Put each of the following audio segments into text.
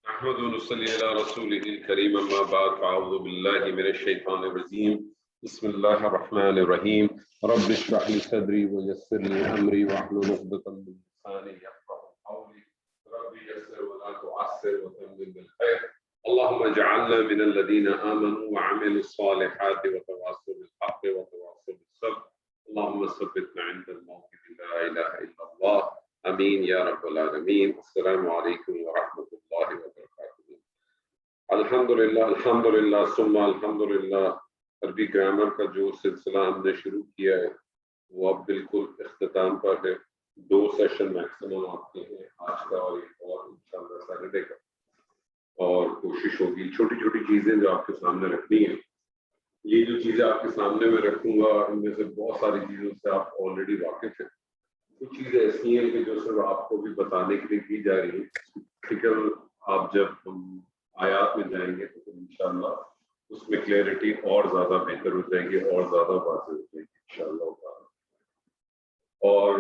نحمده ونصلي على رسوله الكريم أما بعد فأعوذ بالله من الشيطان الرجيم بسم الله الرحمن الرحيم رب اشرح لي صدري ويسر لي أمري واحلل عقدة من لساني يفقهوا قولي رب يسر ولا تعسر وتمم بالخير اللهم اجعلنا من الذين آمنوا وعملوا الصالحات وتواصوا بالحق وتواصوا بالصبر اللهم ثبتنا عند الموت لا إله إلا الله امین یا رب العالمین. السلام علیکم ورحمۃ اللہ وبرکاتہ. الحمدللہ ثم الحمدللہ. عربی گرامر کا جو سلسلہ ہم نے شروع کیا ہے وہ اب بالکل اختتام پر ہے. 2 سیشن میکسیمم آپ کے ہیں، آج کا اور ایک اور انشاءاللہ سیٹرڈے کا. اور کوشش ہوگی چھوٹی چھوٹی چیزیں جو آپ کے سامنے رکھنی ہیں. یہ جو چیزیں آپ کے سامنے میں رکھوں گا ان میں سے بہت ساری چیزوں سے آپ آلریڈی واقف ہیں. کچھ چیزیں ایسی ہیں کہ جو صرف آپ کو بھی بتانے کے لیے کی جا رہی ہیں. فکر آپ جب ہم آیات میں جائیں گے تو انشاءاللہ اس میں کلیئرٹی اور زیادہ بہتر ہو جائے گی اور زیادہ واضح ہو جائے گی انشاءاللہ. اور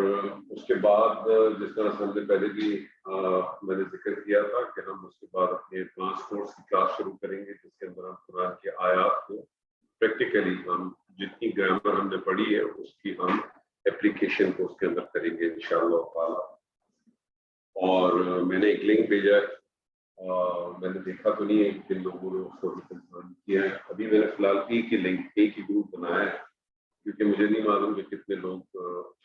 اس کے بعد جس طرح سے ہم نے پہلے بھی میں نے ذکر کیا تھا کہ ہم اس کے بعد اپنے ایڈوانس کورس کی کلاس شروع کریں گے جس کے اندر ہم قرآن کی آیات کو پریکٹیکلی ہم جتنی گرامر ہم نے پڑھی ہے اس کی ہم اپلیکیشن کو اس کے اندر کریں گے انشاءاللہ تعالی. اور میں نے ایک لنک بھیجا ہے، میں نے دیکھا تو نہیں ہے کن لوگوں نے اس کو بھی کنفرم کیا ہے. ابھی میں نے فی الحال ایک ہی لنک ایک ہی گروپ بنایا ہے کیونکہ مجھے نہیں معلوم کہ کتنے لوگ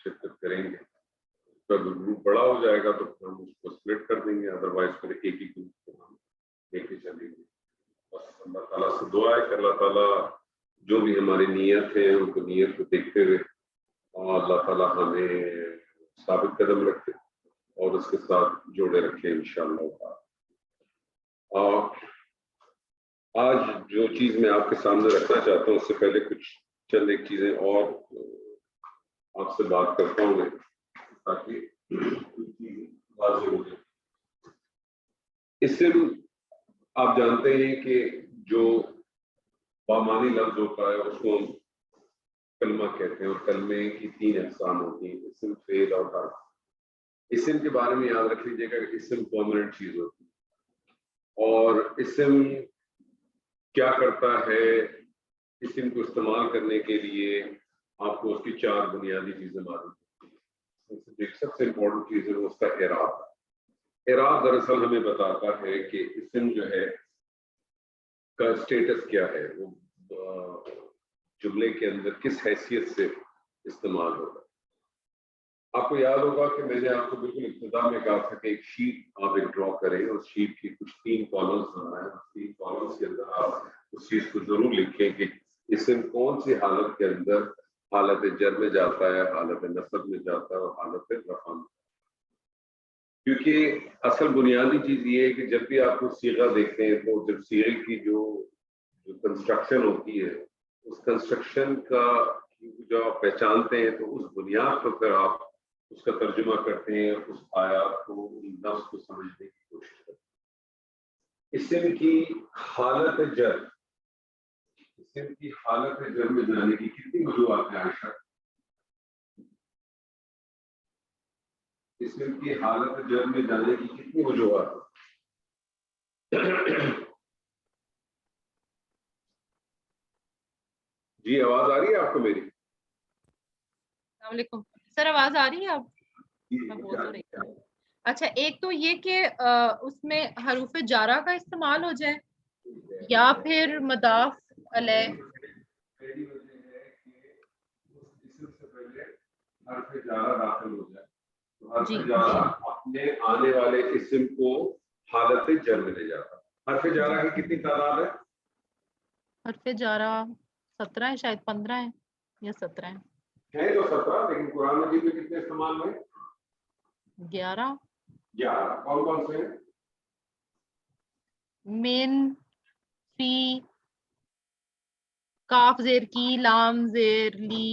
شرکت کریں گے. اگر گروپ بڑا ہو جائے گا تو ہم اس کو سپلٹ کر دیں گے، ادروائز پھر ایک ہی گروپ کو ہم ایک ہی چلیں گے. بس اللہ تعالیٰ سے دعا ہے کہ اللہ تعالیٰ جو بھی ہماری نیت ہے ان کو نیت کو دیکھتے ہوئے اور اللہ تعالیٰ ہمیں ثابت قدم رکھے اور اس کے ساتھ جوڑے رکھے انشاءاللہ. آج جو چیز میں آپ کے سامنے رکھنا چاہتا ہوں اس سے پہلے کچھ چند ایک چیزیں اور آپ سے بات کرتا ہوں میں تاکہ واضح ہو جائے. اسم آپ جانتے ہیں کہ جو بامانی لفظ ہوتا ہے اس کو ہم کلمہ کہتے ہیں اور کلمے کی 3 اقسام ہوتی ہیں، اسم، فعل اور حرف. اسم کے بارے میں یاد رکھ لیجیے گا کہ اسم پرماننٹ چیز ہوتی ہے اور اسم کیا کرتا ہے. اسم کو استعمال کرنے کے لیے آپ کو اس کی 4 بنیادی چیزیں معلوم ہوتی ہیں. ایک سب سے امپورٹنٹ چیز ہے وہ اس کا اعراب. اعراب دراصل ہمیں بتاتا ہے کہ اسم جو ہے کا اسٹیٹس کیا ہے، وہ جملے کے اندر کس حیثیت سے استعمال ہوگا. آپ کو یاد ہوگا کہ میں نے آپ کو بالکل ابتدا میں کہا تھا کہ ایک شیٹ آپ ایک ڈرا کریں اور شیٹ کی کچھ 3 کالمز بنائیں. 3 کالمز کے اندر آپ اس چیز کو ضرور لکھیں کہ اسم کون سی حالت کے اندر حالت جر میں جاتا ہے، حالت نصب میں جاتا ہے اور حالت رفع میں. کیونکہ اصل بنیادی چیز یہ ہے کہ جب بھی آپ کو صیغہ دیکھتے ہیں تو جب صیغے کی جو کنسٹرکشن ہوتی ہے اس کنسٹرکشن کا جو آپ پہچانتے ہیں تو اس بنیاد پر پھر آپ اس کا ترجمہ کرتے ہیں، اس آیات کو لفظ کو سمجھنے کی کوشش کرتے ہیں. اسم کی حالت جر میں جانے کی کتنی وجوہات ہیں عائشہ؟ اسم کی حالت جر میں جانے کی کتنی وجوہات ہیں؟ جی آواز آ رہی ہے آپ کو میری؟ السلام علیکم سر، آواز آ رہی ہے آپ؟ میں بول تو رہی ہوں. اچھا، ایک تو یہ کہ اس میں حروف جارہ کا استعمال ہو جائے یا پھر مضاف علیہ. پہلی وجہ ہے کہ اس اسم سے پہلے حرف جارہ داخل ہو جائے تو حرف جارہ اپنے آنے والے اسم کو حالت جر میں لے جاتا. حرف جارہ کی کتنی تعداد ہے؟ حرف جارہ 17 ہے، شاید 15 ہے یا 17 ہے. ہے تو 17 لیکن قرآن مجید میں کتنے استعمال ہوئے؟ 11. کون کون سے ہیں؟ من، فی، کاف زیر کی، لام زیر لی،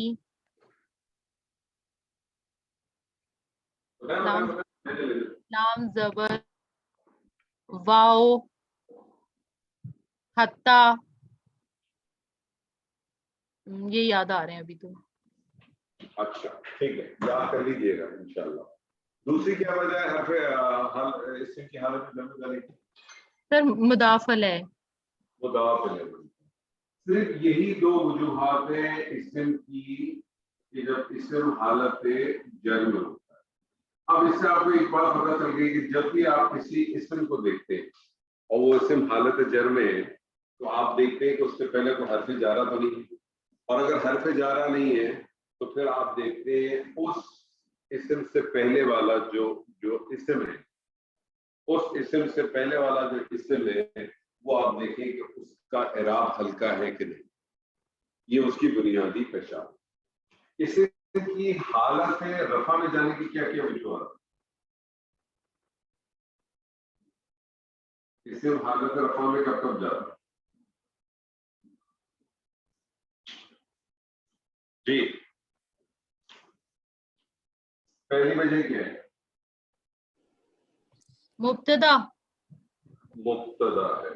لام زبر، واو، حتی. یہ یاد آ رہے ہیں ابھی تو. اچھا ٹھیک ہے، یاد کر لیجیے گا انشاءاللہ. دوسری کیا وجہ ہے حرف اسم کی حالت میں جمع کرنے کی؟ سر مضاف علیہ. مضاف الیہ. صرف یہی دو وجوہات ہیں اسم کی کہ جب اسم حالت جر میں ہوتا ہے. اب اس سے آپ کو ایک بات پتہ چل گئی کہ جب بھی آپ کسی اسم کو دیکھتے ہیں اور وہ اسم حالت جر میں ہے تو آپ دیکھتے ہیں کہ اس سے پہلے کوئی حرف جارہ تو نہیں ہے, اور اگر حرف جارہ نہیں ہے تو پھر آپ دیکھتے ہیں اس اسم سے پہلے والا جو اسم ہے, اس اسم سے پہلے والا جو اسم ہے وہ آپ دیکھیں کہ اس کا اعراب ہلکا ہے کہ نہیں. یہ اس کی بنیادی پہچان. اسم کی حالت رفع میں جانے کی کیا کیا وجوہات؟ اسم حالت رفع میں کب کب جاتا ہے؟ جی پہلی وجہ کیا ہے؟ مبتدا. مبتدا ہے.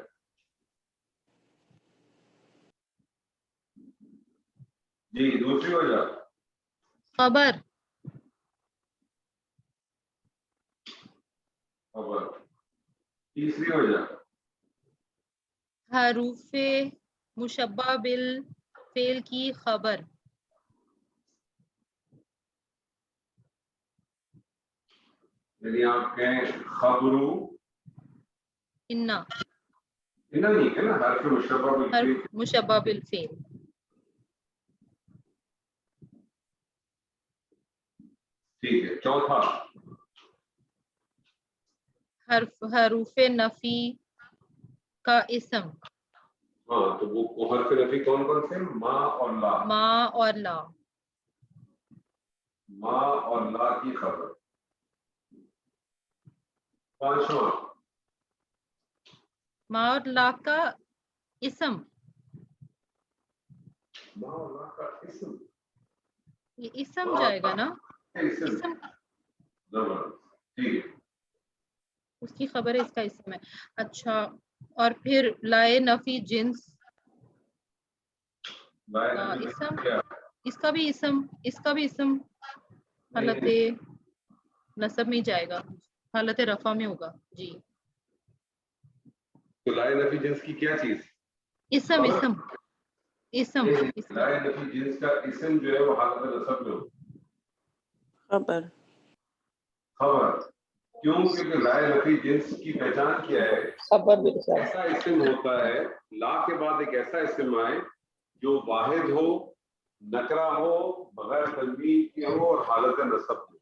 جی دوسری وجہ خبر. خبر. تیسری وجہ حروف مشبہ بالفعل کی خبر. یعنی آپ کہیں خبرو انا. نہیں ہے نا حرف مشبہ بالفعل. حرف مشبہ بالفعل. ٹھیک ہے. چوتھا حروف نفی کا اسم. ہاں تو وہ حرف نفی کون کون سے؟ ما اور لا. ما اور لا. ما اور لا کی خبر. پانچواں ما اور لا کا اسم. ما اور لا کا اسم. یہ اسم جائے گا نا. اسم اسم زبردست. ٹھیک ہے. اس کی خبر ہے, اس کا اسم ہے. اچھا اور پھر لائے نفی جنس کا اسم. اس کا بھی اسم. اس کا بھی اسم حالت نصب میں جائے گا, حالت رفع میں ہوگا. جی تو لائے نفی جنس کی کیا چیز؟ اسم. اسم اسم اسم لائے نفی جنس کا اسم جو ہے وہ حالت نصب میں ہوگا. خبر. خبر. کیوں؟ کیونکہ لائے نفی جنس کی پہچان کیا ہے؟ خبر بالفعل. ایسا اسم ہوتا ہے لا کے بعد ایک ایسا اسم آئے جو واحد ہو, نکرہ ہو, بغیر تنوین کے ہو اور حالت نصب ہو.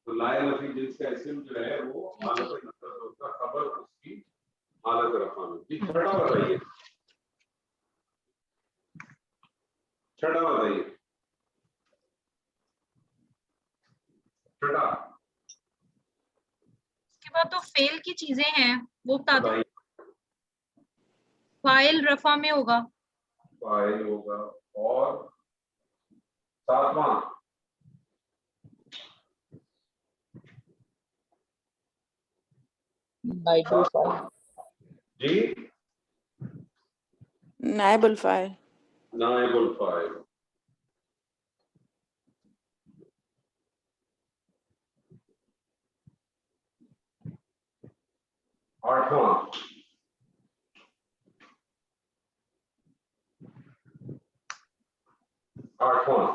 تو لائے نفی جنس کا اسم جو ہے وہ حالت نصب ہوتا ہے, خبر اس کی حالت رفع میں. جی چھٹا بتائیے. چھٹا بتائیے. چھٹا اس کے بعد تو فعل کی چیزیں ہیں وہ بتا دیں. بتائیے. فاعل رفع میں ہوگا. فاعل ہوگا. اور ساتواں نائب الفاعل. جی نائب الفاعل. نائب الفاعل. آٹھواں آٹھواں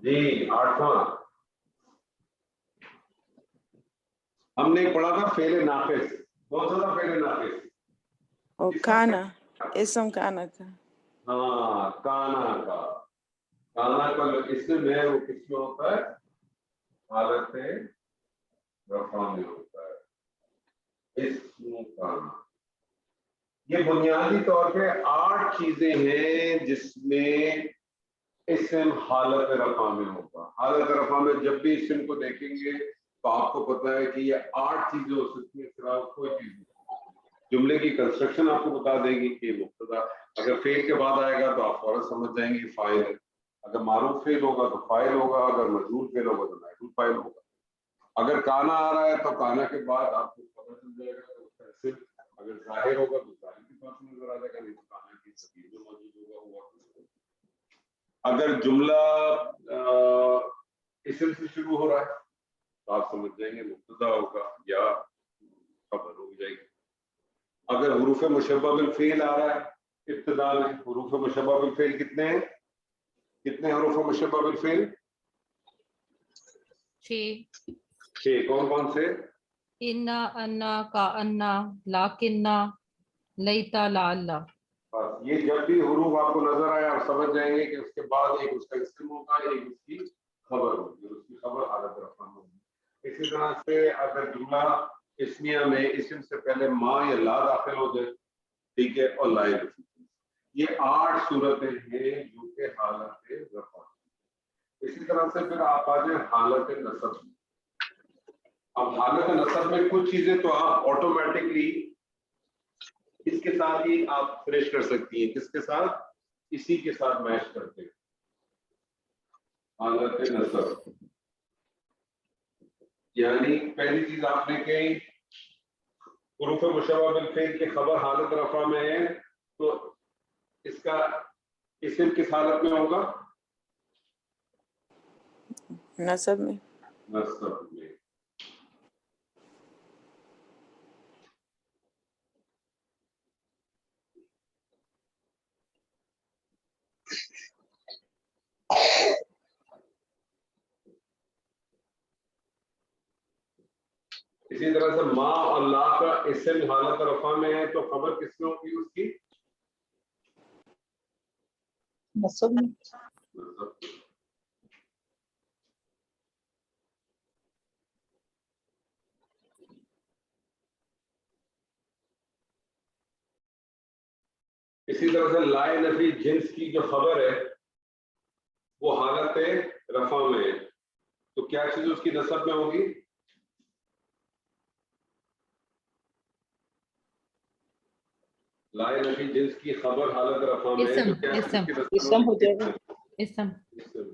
جی آٹھواں ہم نے پڑھا تھا فعل ناقص. کون سا تھا فعل ناقص؟ اور کانا. اسم کانا کا. ہاں کانا کا. کانا کا جو اسم ہے وہ کس میں ہوتا ہے؟ حالت رفع میں ہوتا ہے. اسم کانا. یہ بنیادی طور پہ 8 چیزیں ہیں جس میں اسم حالت رفع میں ہوگا. حالت رفع میں جب بھی اسم کو دیکھیں گے تو آپ کو پتا ہے کہ یہ 8 چیزیں ہو سکتی ہیں, سوا کوئی چیز نہیں. جملے کی کنسٹرکشن آپ کو بتا دے گی کہ مبتدا اگر فعل کے بعد آئے گا تو آپ فوراً سمجھ جائیں گے فاعل ہے. اگر معروف فعل ہوگا تو فاعل ہوگا, اگر مجرور فعل ہوگا تو نائب الفاعل ہوگا. اگر کانا آ رہا ہے تو کانا کے بعد آپ کو پتہ چل جائے گا کہ اس کا اسم اگر ظاہر ہوگا تو ظاہر کے پاس نظر آ جائے گا, نہیں تو کانا کی تقدیر جو موجود ہوگا. اگر جملہ اسم سے شروع ہو رہا ہے تو آپ سمجھ جائیں گے مبتدا ہوگا یا خبر ہو جائے گی. اگر حروف مشبہ بالفعل آ رہا ہے ابتدا میں، حروف مشبہ بالفعل کتنے ہیں؟ کتنے حروف مشبہ بالفعل؟ 6. کون کون سے؟ انا، انا، کا انا، لاکننا، لیتا، لعلہ. بس یہ جب بھی حروف آپ کو نظر آئے آپ سمجھ جائیں گے کہ اس کے بعد ایک اس کا اسم ہوگا، ایک اس کی خبر ہوگی، اس کی خبر حالت رفع ہوگی. اسی طرح سے اگر جملہ اسمیہ میں اسم سے پہلے ما یا لا داخل ہو جائے، ٹھیک ہے، اور لائن، یہ 8 صورتیں ہیں جو کہ حالت رفع. اسی طرح سے پھر آپ آ جائیں حالت نصب. اب حالت نصب میں کچھ چیزیں تو آپ آٹومیٹکلی اس کے ساتھ ہی آپ فریش کر سکتی ہیں. کس کے ساتھ؟ اسی کے ساتھ میچ کرتے ہیں. حالت نصب یعنی پہلی چیز آپ نے کہی حروف مشبہ بالفعل کی خبر حالت رفع میں ہے تو اس کا اسم کس حالت میں ہوگا؟ نصب میں. نصب میں. اسی طرح سے ما اور لا کا اسم حالت رفع میں ہے تو خبر کس میں ہوگی اس کی؟ نصب میں. نصب. اسی طرح سے لائے نفی جنس کی جو خبر ہے وہ حالت رفع میں ہے تو کیا چیز اس کی نصب میں ہوگی؟ لائے نفی جنس کی خبر حالت رفع میں ہے تو کیا چیز اس کی نصب میں اسم ہو جائے گا. اسم. اسم.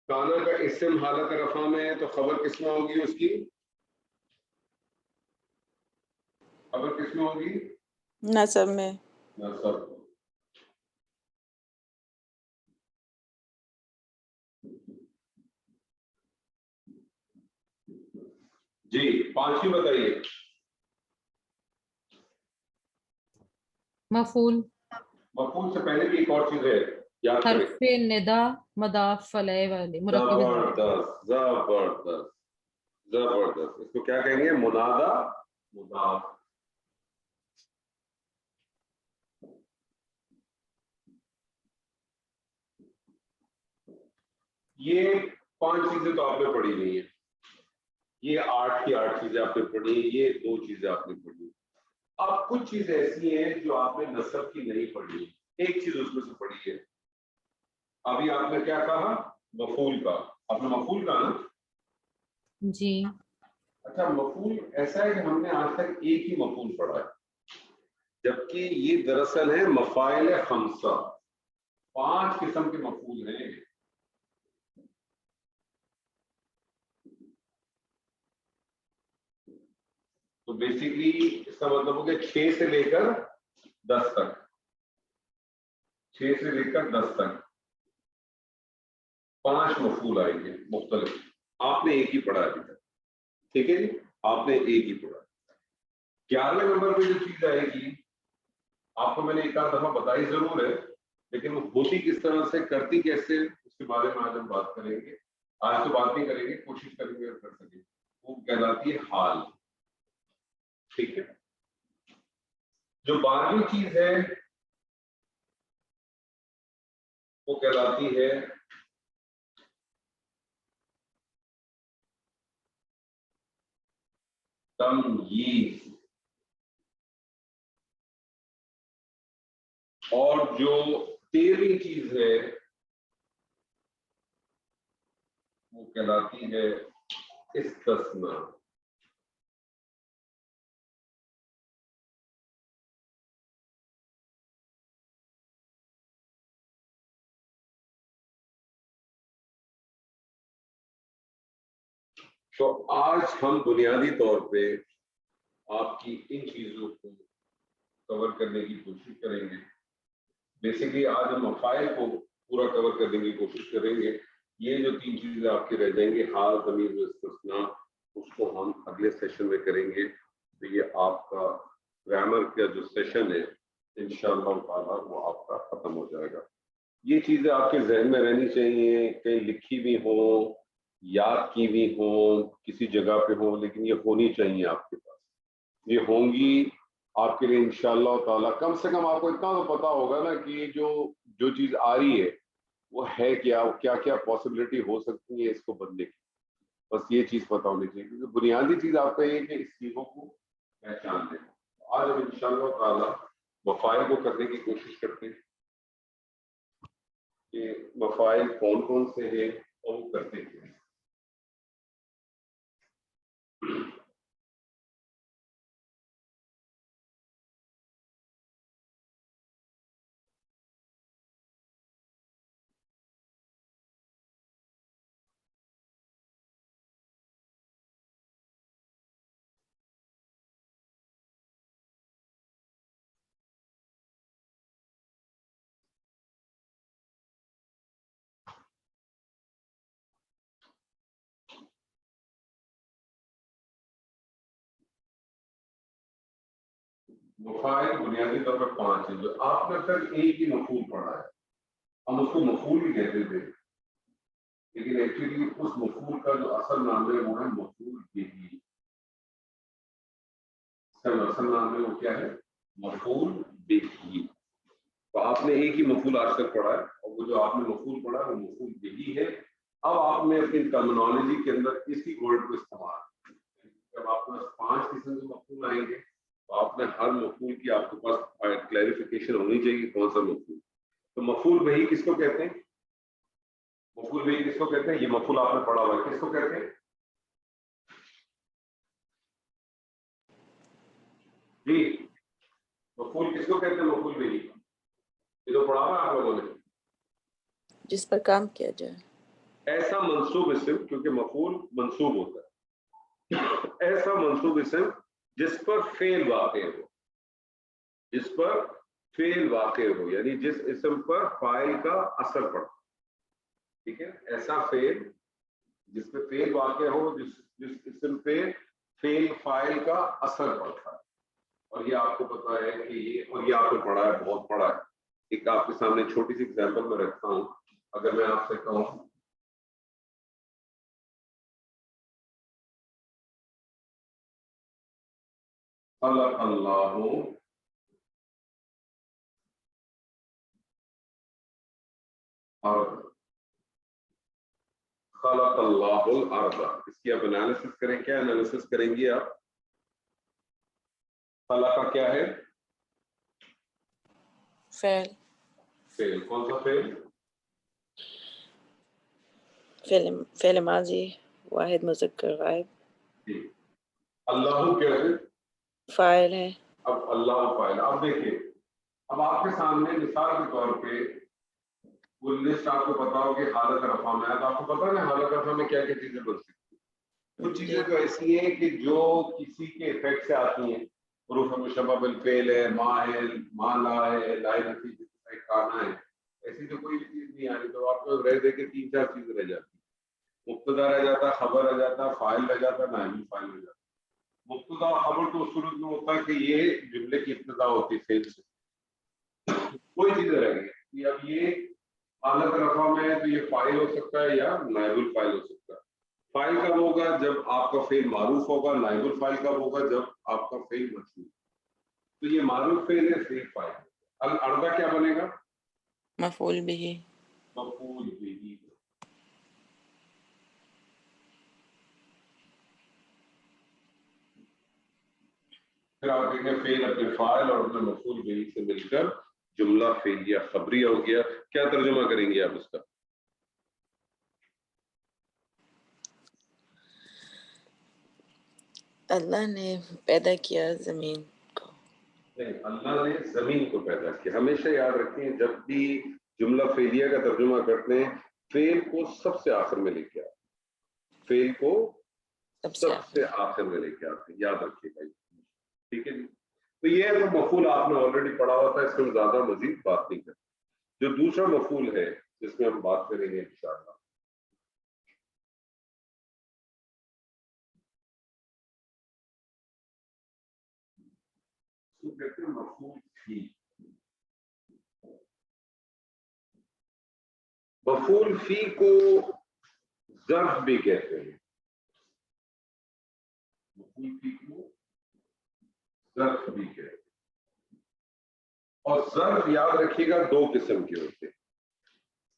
کانا کا اسم حالت رفع میں ہے تو خبر کس میں ہوگی اس کی؟ خبر کس میں ہوگی؟ نصب میں. نصب. جی 5ویں بتائیے. مفعول. مفعول سے پہلے بھی ایک اور چیز ہے یاد کریں. حرف ندا مضاف الیہ والی مرکب اضافی. زبردست زبردست زبردست. اس کو کیا کہیں گے؟ منادا مضاف. یہ 5 چیزیں تو آپ نے پڑھی نہیں ہیں، یہ 8 کی 8 چیزیں آپ نے پڑھی ہیں، یہ 2 چیزیں آپ نے پڑھی. اب کچھ چیزیں ایسی ہیں جو آپ نے نصب کی نہیں پڑھی. ایک چیز اس میں سے پڑھی ہے. ابھی آپ نے کیا کہا؟ مفعول کا. آپ نے مفعول کہا نا؟ جی. اچھا مفعول ایسا ہے کہ ہم نے آج تک ایک ہی مفعول پڑھا ہے جبکہ یہ دراصل ہے مفاعل 5. 5 قسم کے مفعول ہیں. تو بیسیکلی اس کا مطلب ہو گیا 6 سے لے کر 10 تک. 6 سے لے کر 10 تک 5 مفعول آئیں گے مختلف. آپ نے ایک ہی پڑھا ابھی تک. ٹھیک ہے جی، آپ نے ایک ہی پڑھا. 11ویں نمبر پہ جو چیز آئے گی آپ کو میں نے ایک آدھ دفعہ بتائی ضرور ہے لیکن وہ ہوتی کس طرح سے، کرتی کیسے، اس کے بارے میں آج ہم بات کریں گے. آج تو بات نہیں کریں گے، کوشش کریں گے اور کر سکیں. وہ کہلاتی ہے حال. ٹھیک ہے. جو 12ویں چیز ہے وہ کہلاتی ہے تمییز. اور جو 13ویں چیز ہے وہ کہلاتی ہے استثناء. تو آج ہم بنیادی طور پہ آپ کی ان چیزوں کو کور کرنے کی کوشش کریں گے. بیسیکلی آج ہم مفاعل کو پورا کور کرنے کی کوشش کریں گے. یہ جو 3 چیزیں آپ کے رہ جائیں گے، حال، ضمیر و استثناء، اس کو ہم اگلے سیشن میں کریں گے. تو یہ آپ کا گرامر کا جو سیشن ہے انشاءاللہ تعالیٰ وہ آپ کا ختم ہو جائے گا. یہ چیزیں آپ کے ذہن میں رہنی چاہیے، کہیں لکھی بھی ہوں، یاد کی بھی ہوں، کسی جگہ پہ ہوں، لیکن یہ ہونی چاہیے آپ کے پاس. یہ ہوں گی آپ کے لیے انشاءاللہ تعالیٰ. کم سے کم آپ کو اتنا تو پتا ہوگا نا کہ یہ جو چیز آ رہی ہے وہ ہے کیا کیا پاسبلٹی ہو سکتی ہے اس کو بدلنے کی. بس یہ چیز پتا ہونی چاہیے، کیونکہ بنیادی چیز آپ کا یہ ہے کہ اس چیزوں کو پہچان دیں. آج ہم انشاءاللہ تعالیٰ مفاعل کو کرنے کی کوشش کرتے ہیں کہ مفاعل کون کون سے ہیں اور وہ کرتے ہیں. مفاعل بنیادی طور پر 5 ہیں. جو آپ نے تک ایک ہی مفعول پڑھا ہے، ہم اس کو مفعول ہی کہتے تھے، لیکن ایکچولی اس مفعول کا جو اصل نام ہے وہ ہے مفعول بہ. اس کا جو اصل نام ہے وہ کیا ہے؟ مفعول بہ. تو آپ نے ایک ہی مفعول آج تک پڑھا ہے، اور وہ جو آپ نے مفعول پڑھا ہے وہ مفعول بہ ہے. اب آپ نے اپنی ٹرمینالوجی کے اندر اسی ورڈ کو استعمال کیا. جب آپ کے پاس 5 قسم کے مفعول آئیں گے تو آپ نے ہر مفعول کی آپ کے پاس کلیریفیکیشن ہونی چاہیے کون سا مفعول. تو مفعول بہ کس کو کہتے ہیں؟ مفعول بہ کس کو کہتے ہیں؟ یہ مفعول آپ نے پڑھا ہوا ہے، کس کو کہتے ہیں؟ جی مفعول کس کو کہتے ہیں؟ مفعول بہ یہ تو پڑھا ہوا ہے آپ لوگوں نے. جس پر کام کیا جائے. ایسا منصوب اسم، کیونکہ مفعول منصوب ہوتا ہے، ایسا منصوب اسم جس پر فعل واقع ہو، جس پر فعل واقع ہو، یعنی جس اسم پر فاعل کا اثر پڑتا. ٹھیک ہے، ایسا فعل جس پہ فعل واقع ہو، جس اسم پہ فعل فاعل کا اثر پڑتا ہے. اور یہ آپ کو پتا ہے کہ یہ آپ نے پڑھا ہے، بہت پڑھا ہے. ایک آپ کے سامنے چھوٹی سی ایگزامپل میں رکھتا ہوں. اگر میں آپ سے کہوں خلق اللہ الارض، خلق اللہ الارض، اس کی آپ انالیسس کریں. کیا انالیسس کریں گے آپ؟ خلق کا کیا ہے؟ فعل. فعل. کون سا فعل؟ فعل ماضی واحد مذکر غائب. جی. اللہ کیا ہے؟ فاعل ہے. اب اللہ فاعل. اب دیکھیے، اب آپ کے سامنے مثال کے طور پہ وہ لسٹ آپ کو پتا ہو کہ حالت رفع میں ہے، تو آپ کو پتا ہے حالت رفع میں کیا کیا چیزیں بن سکتی ہیں. کچھ چیزیں تو ایسی ہیں کہ جو کسی کے افیکٹ سے آتی ہیں. حروف مشبہ بالفعل ہے، ما ہے، ما لا ہے، لا نفی ہے، کانا ہے. ایسی تو کوئی بھی چیز نہیں آ رہی، تو آپ کو رہ دے کے 3-4 چیزیں رہ جاتی ہیں. مبتدا رہ جاتا، خبر رہ جاتا، فاعل رہ جاتا، نائب فاعل رہ جاتا. مبتدا خبر تو اس صورت میں ہوتا ہے کہ یہ جملے کی ابتدا ہوتی ہے فعل سے. کوئی چیزیں رہ گئی. اب یہ حالت رفع میں ہے تو یہ فاعل ہو سکتا ہے یا نائب الفاعل ہو سکتا ہے. فاعل کب ہوگا؟ جب آپ کا فعل معروف ہوگا. نائب الفاعل کب ہوگا؟ جب آپ کا فعل مجهول. تو یہ معروف فعل ہے، فعل فاعل. الارض کیا بنے گا؟ مفعول به. مفعول به. پھر آپ دیکھیں فعل اپنے فاعل اور اپنے مفعول به سے مل کر جملہ فعلیہ خبریہ ہو گیا. کیا ترجمہ کریں گے آپ اس کا؟ اللہ نے پیدا کیا زمین کو. نہیں، اللہ نے زمین کو پیدا کیا. ہمیشہ یاد رکھیں جب بھی جملہ فعلیہ کا ترجمہ کرتے ہیں فعل کو سب سے آخر میں لے کے آئے. فعل کو سب سے آخر میں لے کے آتے ہیں, یاد رکھیے گا. ٹھیک ہے جی. تو یہ تو مفعول آپ نے آلریڈی پڑھا ہوا تھا, اس میں زیادہ مزید بات نہیں کرتے. جو دوسرا مفعول ہے جس میں ہم بات کریں گے انشاءاللہ, اس کو کہتے ہیں مفعول فی. مفعول فی کو ظرف بھی کہتے ہیں. مفعول فی کو ظرف بھی کہتے ہیں. اور ظرف یاد رکھیے گا دو قسم کے ہوتے ہیں.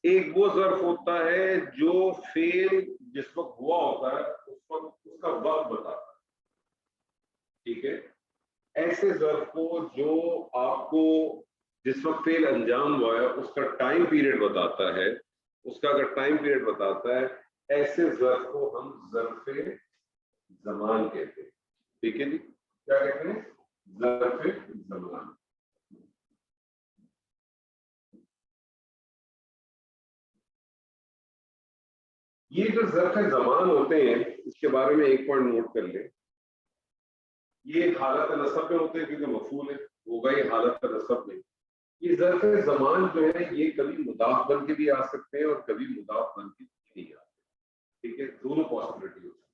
ایک وہ ظرف ہوتا ہے جو فعل جس وقت ہوا ہوتا ہے اس وقت اس کا وقت بتاتا ہے. ٹھیک ہے, ایسے ظرف کو جو آپ کو جس وقت فعل انجام ہوا ہے اس کا ٹائم پیریڈ بتاتا ہے, اس کا اگر ٹائم پیریڈ بتاتا ہے, ایسے ظرف کو ہم ظرف زمان کہتے ہیں. ٹھیک ہے جی, کیا کہتے ہیں؟ ظرف زمان. یہ جو ظرف زمان ہوتے ہیں اس کے بارے میں ایک پوائنٹ نوٹ کر لیں. یہ حالت نصب میں ہوتے ہیں کیونکہ مفعول ہے, ہوگا یہ حالت نصب میں. یہ ظرف زمان جو ہے یہ کبھی مضاف بن کے بھی آ سکتے ہیں اور کبھی مضاف بن کے نہیں آتے. ٹھیک ہے, دونوں پاسبلٹی ہوتی ہے.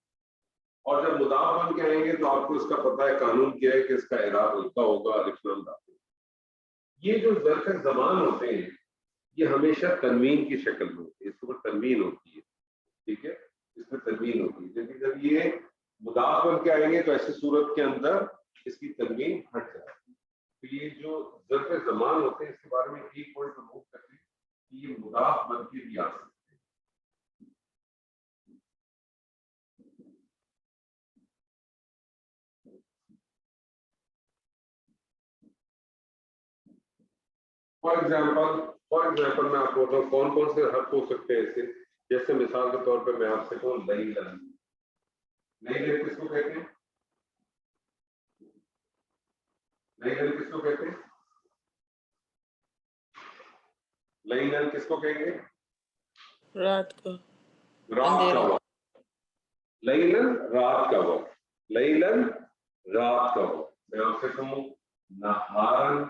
اور جب مضاف بن کے آئیں گے تو آپ کو اس کا پتہ ہے قانون کیا ہے کہ اس کا اعراب ہلکا ہوگا, الف لام داخل. یہ جو ظرف زمان ہوتے ہیں یہ ہمیشہ تنوین کی شکل میں ہوتی ہے, اس کے اوپر تنوین ہوتی ہے. ٹھیک ہے, اس میں تنوین ہوتی ہے. لیکن جب یہ مضاف بن کے آئیں گے تو ایسی صورت کے اندر اس کی تنوین ہٹ جائے گی. تو یہ جو ظرف زمان ہوتے ہیں اس کے بارے میں ایک پوائنٹ نوٹ کر لیں کہ یہ مضاف بن کے بھی آ سکتے ہیں. فار ایگزامپل میں آپ کو بتاؤں کون کون سے حرف ہو سکتے ہیں ایسے. جیسے مثال کے طور پہ میں آپ سے کہوں لیلن. لیلن کس کو کہتے ہیں؟ لیلن کس کو کہتے ہیں؟ لیلن کس کو کہیں گے؟ رات کو. رات کا وقت. لیلن رات کا وقت. لیلن رات کا وقت. میں آپ سے کہوں نہارن.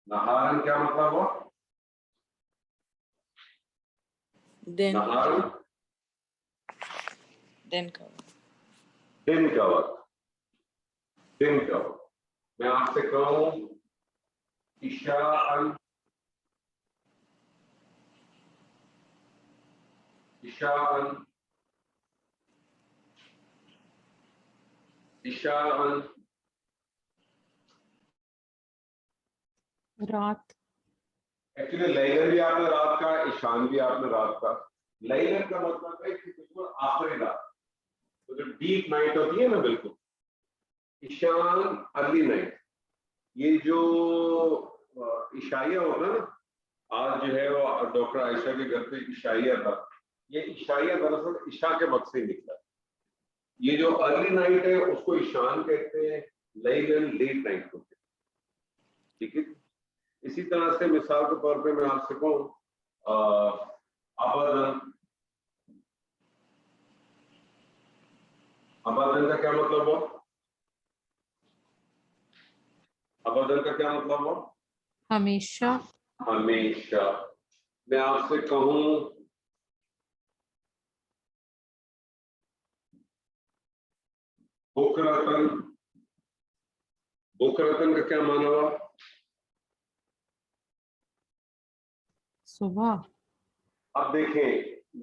نہارن کیا مطلب ہوا؟ دن. نہارن دن کا وقت. دن کا وقت. دن کا وقت. میں آپ سے کہوں عشاءً. عشاءً. عشاءً رات. ایکچولی لیلن بھی آپ نے رات کا, عشاءً بھی آپ نے رات کا. لیلن کا مطلب ہے کہ بالکل آخری رات, تو جو ڈیپ نائٹ ہوتی ہے نا بالکل. عشاءً ارلی نائٹ. یہ جو عشائیہ ہوتا ہے نا, آج جو ہے وہ ڈاکٹر عائشہ کے گھر پہ عشائیہ تھا. یہ عشائیہ دراصل عشاء کے وقت سے نکلا. یہ جو ارلی نائٹ ہے اس کو عشاءً کہتے ہیں, لیلن لیٹ نائٹ کو کہتے ہیں. ٹھیک ہے. اسی طرح سے مثال کے طور پہ میں آپ سے کہوں ابداً. ابداً کا کیا مطلب ہوا؟ ابداً کا کیا مطلب ہوا؟ ہمیشہ. ہمیشہ. میں آپ سے کہوں بکرتن. بکرتن کا کیا معنی ہوا؟ صبح. اب دیکھیں,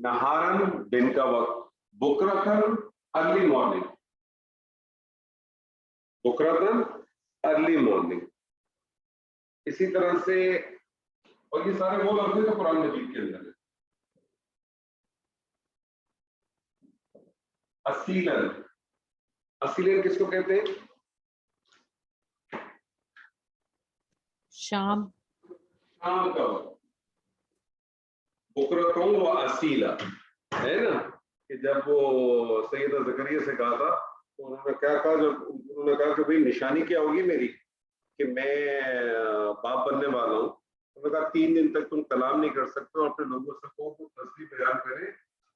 نہارن دن کا وقت, بکرتن ارلی مارننگ. بکرتن ارلی مارننگ. اسی طرح سے, اور یہ سارے وہ لفظ ہیں جو قرآن مجید کے اندر ہے. اصیلن. اصیلن کس کو کہتے ہیں؟ شام. شام کا وقت. بکرتوں و اصیلا ہے نا, کہ جب وہ سیدہ زکریا سے کہا تھا تو انہوں نے کیا کہا, جب انہوں نے کہا کہ بھئی نشانی کیا ہوگی میری کہ میں باپ بننے والا ہوں. انہوں نے کہا 3 دن تک تم کلام نہیں کر سکتے اور اپنے لوگوں سے کو تصریح بیان کریں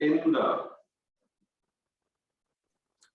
in the,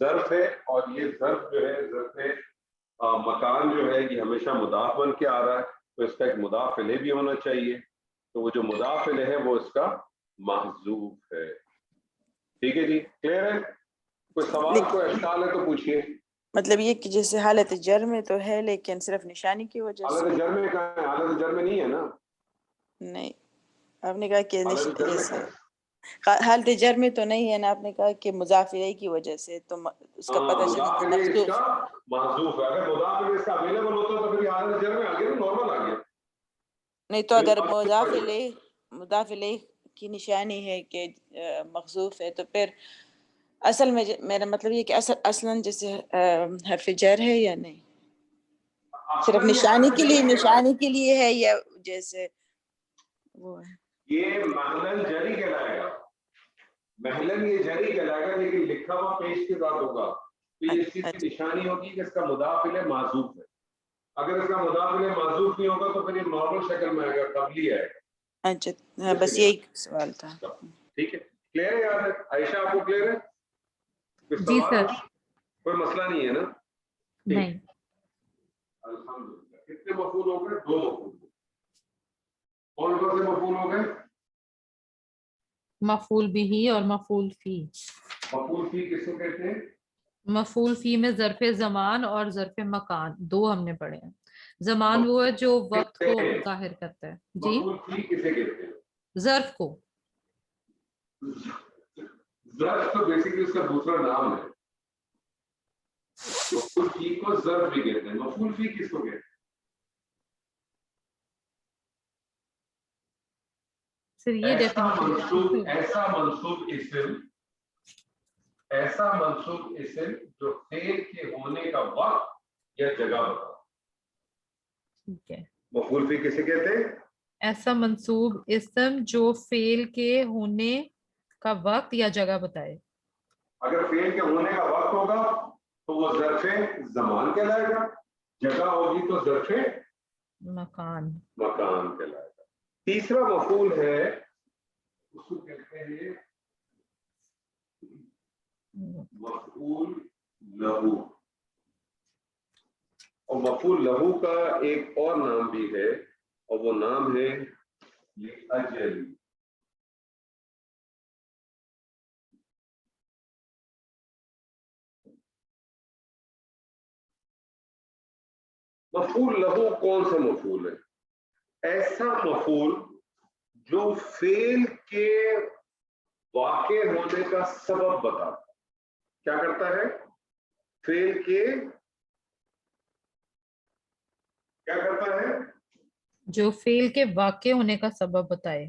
ظرف ہے اور یہ ظرف جو ہے ظرف مکان جو ہے یہ ہمیشہ مضاف بن کے آ رہا ہے تو اس کا ایک مضاف الیہ بھی ہونا چاہیے تو وہ جو مضاف الیہ ہے وہ اس کا محذوف ہے. ٹھیک ہے جی کلیئر ہے؟ کوئی سوال کوئی اشکال ہے تو پوچھیے. مطلب یہ کہ جیسے حالت جر میں تو ہے لیکن صرف نشانی کی وجہ سے. حالت جر میں کہاں ہے؟ حالت جر میں نہیں ہے نا. نہیں آپ نے کہا کہ حالت جر میں جیسے کہاں ہے؟ حالت جر میں تو نہیں ہے نا. آپ نے کہا کہ مضاف الیہ کی وجہ سے تو اس کا پتہ چلا مضاف کہ الیہ اس محذوف. کا محذوف ہے. اگر مضاف الیہ اس کا اویلیبل ہوتا تو پھر یہ حالت جر میں آ گیا نارمل آ گیا. نہیں تو اگر مضاف الیہ کی نشانی ہے کہ محذوف ہے تو پھر اصل میں میرا مطلب یہ کہ اصلاً جیسے حرف جر ہے یا نہیں صرف نشانی کے لیے ہے یا جیسے وہ ہے. یہ محلن جری کہلائے گا. محلن یہ جری کہلائے گا لیکن لکھا ہوا پیش کے بعد ہوگا تو یہ اس چیز کی نشانی ہوگی کہ اس کا مضاف الیہ معذوف ہے. اگر اس کا مضاف الیہ معذوف نہیں ہوگا تو پھر یہ نارمل شکل میں آئے گا قبلی آئے گا. اچھا ہاں بس یہی سوال تھا. ٹھیک ہے کلیئر ہے یار عائشہ آپ کو کلیئر ہے؟ کوئی جی سوال سر. کوئی مسئلہ نہیں ہے نا. نہیں. الحمدللہ کتنے مفعول ہو گئے؟ 2 مفعول. کون کون سے مفعول ہو گئے؟ مفعول بھی اور مفعول فی. مفعول فی کس کو کہتے ہیں؟ مفعول فی میں ظرف زمان اور ظرف مکان 2 ہم نے پڑھے ہیں. زمان وہ ہے جو وقت کو ظاہر کرتا ہے. جی مفعول فی کسے کہتے ہیں؟ ظرف کو. ظرف تو بیسیکلی اس کا دوسرا نام ہے. مفعول فی کو ظرف بھی کہتے ہیں. مفعول فی کس کو کہتے ہیں؟ سر یہ ڈیفینیشن ایسا منصوب اسم جو فعل کے ہونے کا وقت یا جگہ بتا. ٹھیک ہے. مفعول فی کسے کہتے ہیں؟ ایسا منصوب اسم جو فعل کے ہونے کا وقت یا جگہ بتائے. اگر فعل کے ہونے کا وقت ہوگا تو وہ ظرف زمان کہلائے گا. جگہ ہوگی تو ظرف مکان کہلائے گا. تیسرا مفعول ہے اس کو کہتے ہیں مفعول لہو. اور مفعول لہو کا ایک اور نام بھی ہے اور وہ نام ہے لأجل. مفعول لہو کون سا مفعول ہے؟ ایسا مفعول جو فعل کے واقع ہونے کا سبب بتاتا ہے. کیا کرتا ہے؟ فعل کے کیا کرتا ہے؟ جو فعل کے واقع ہونے کا سبب بتائے.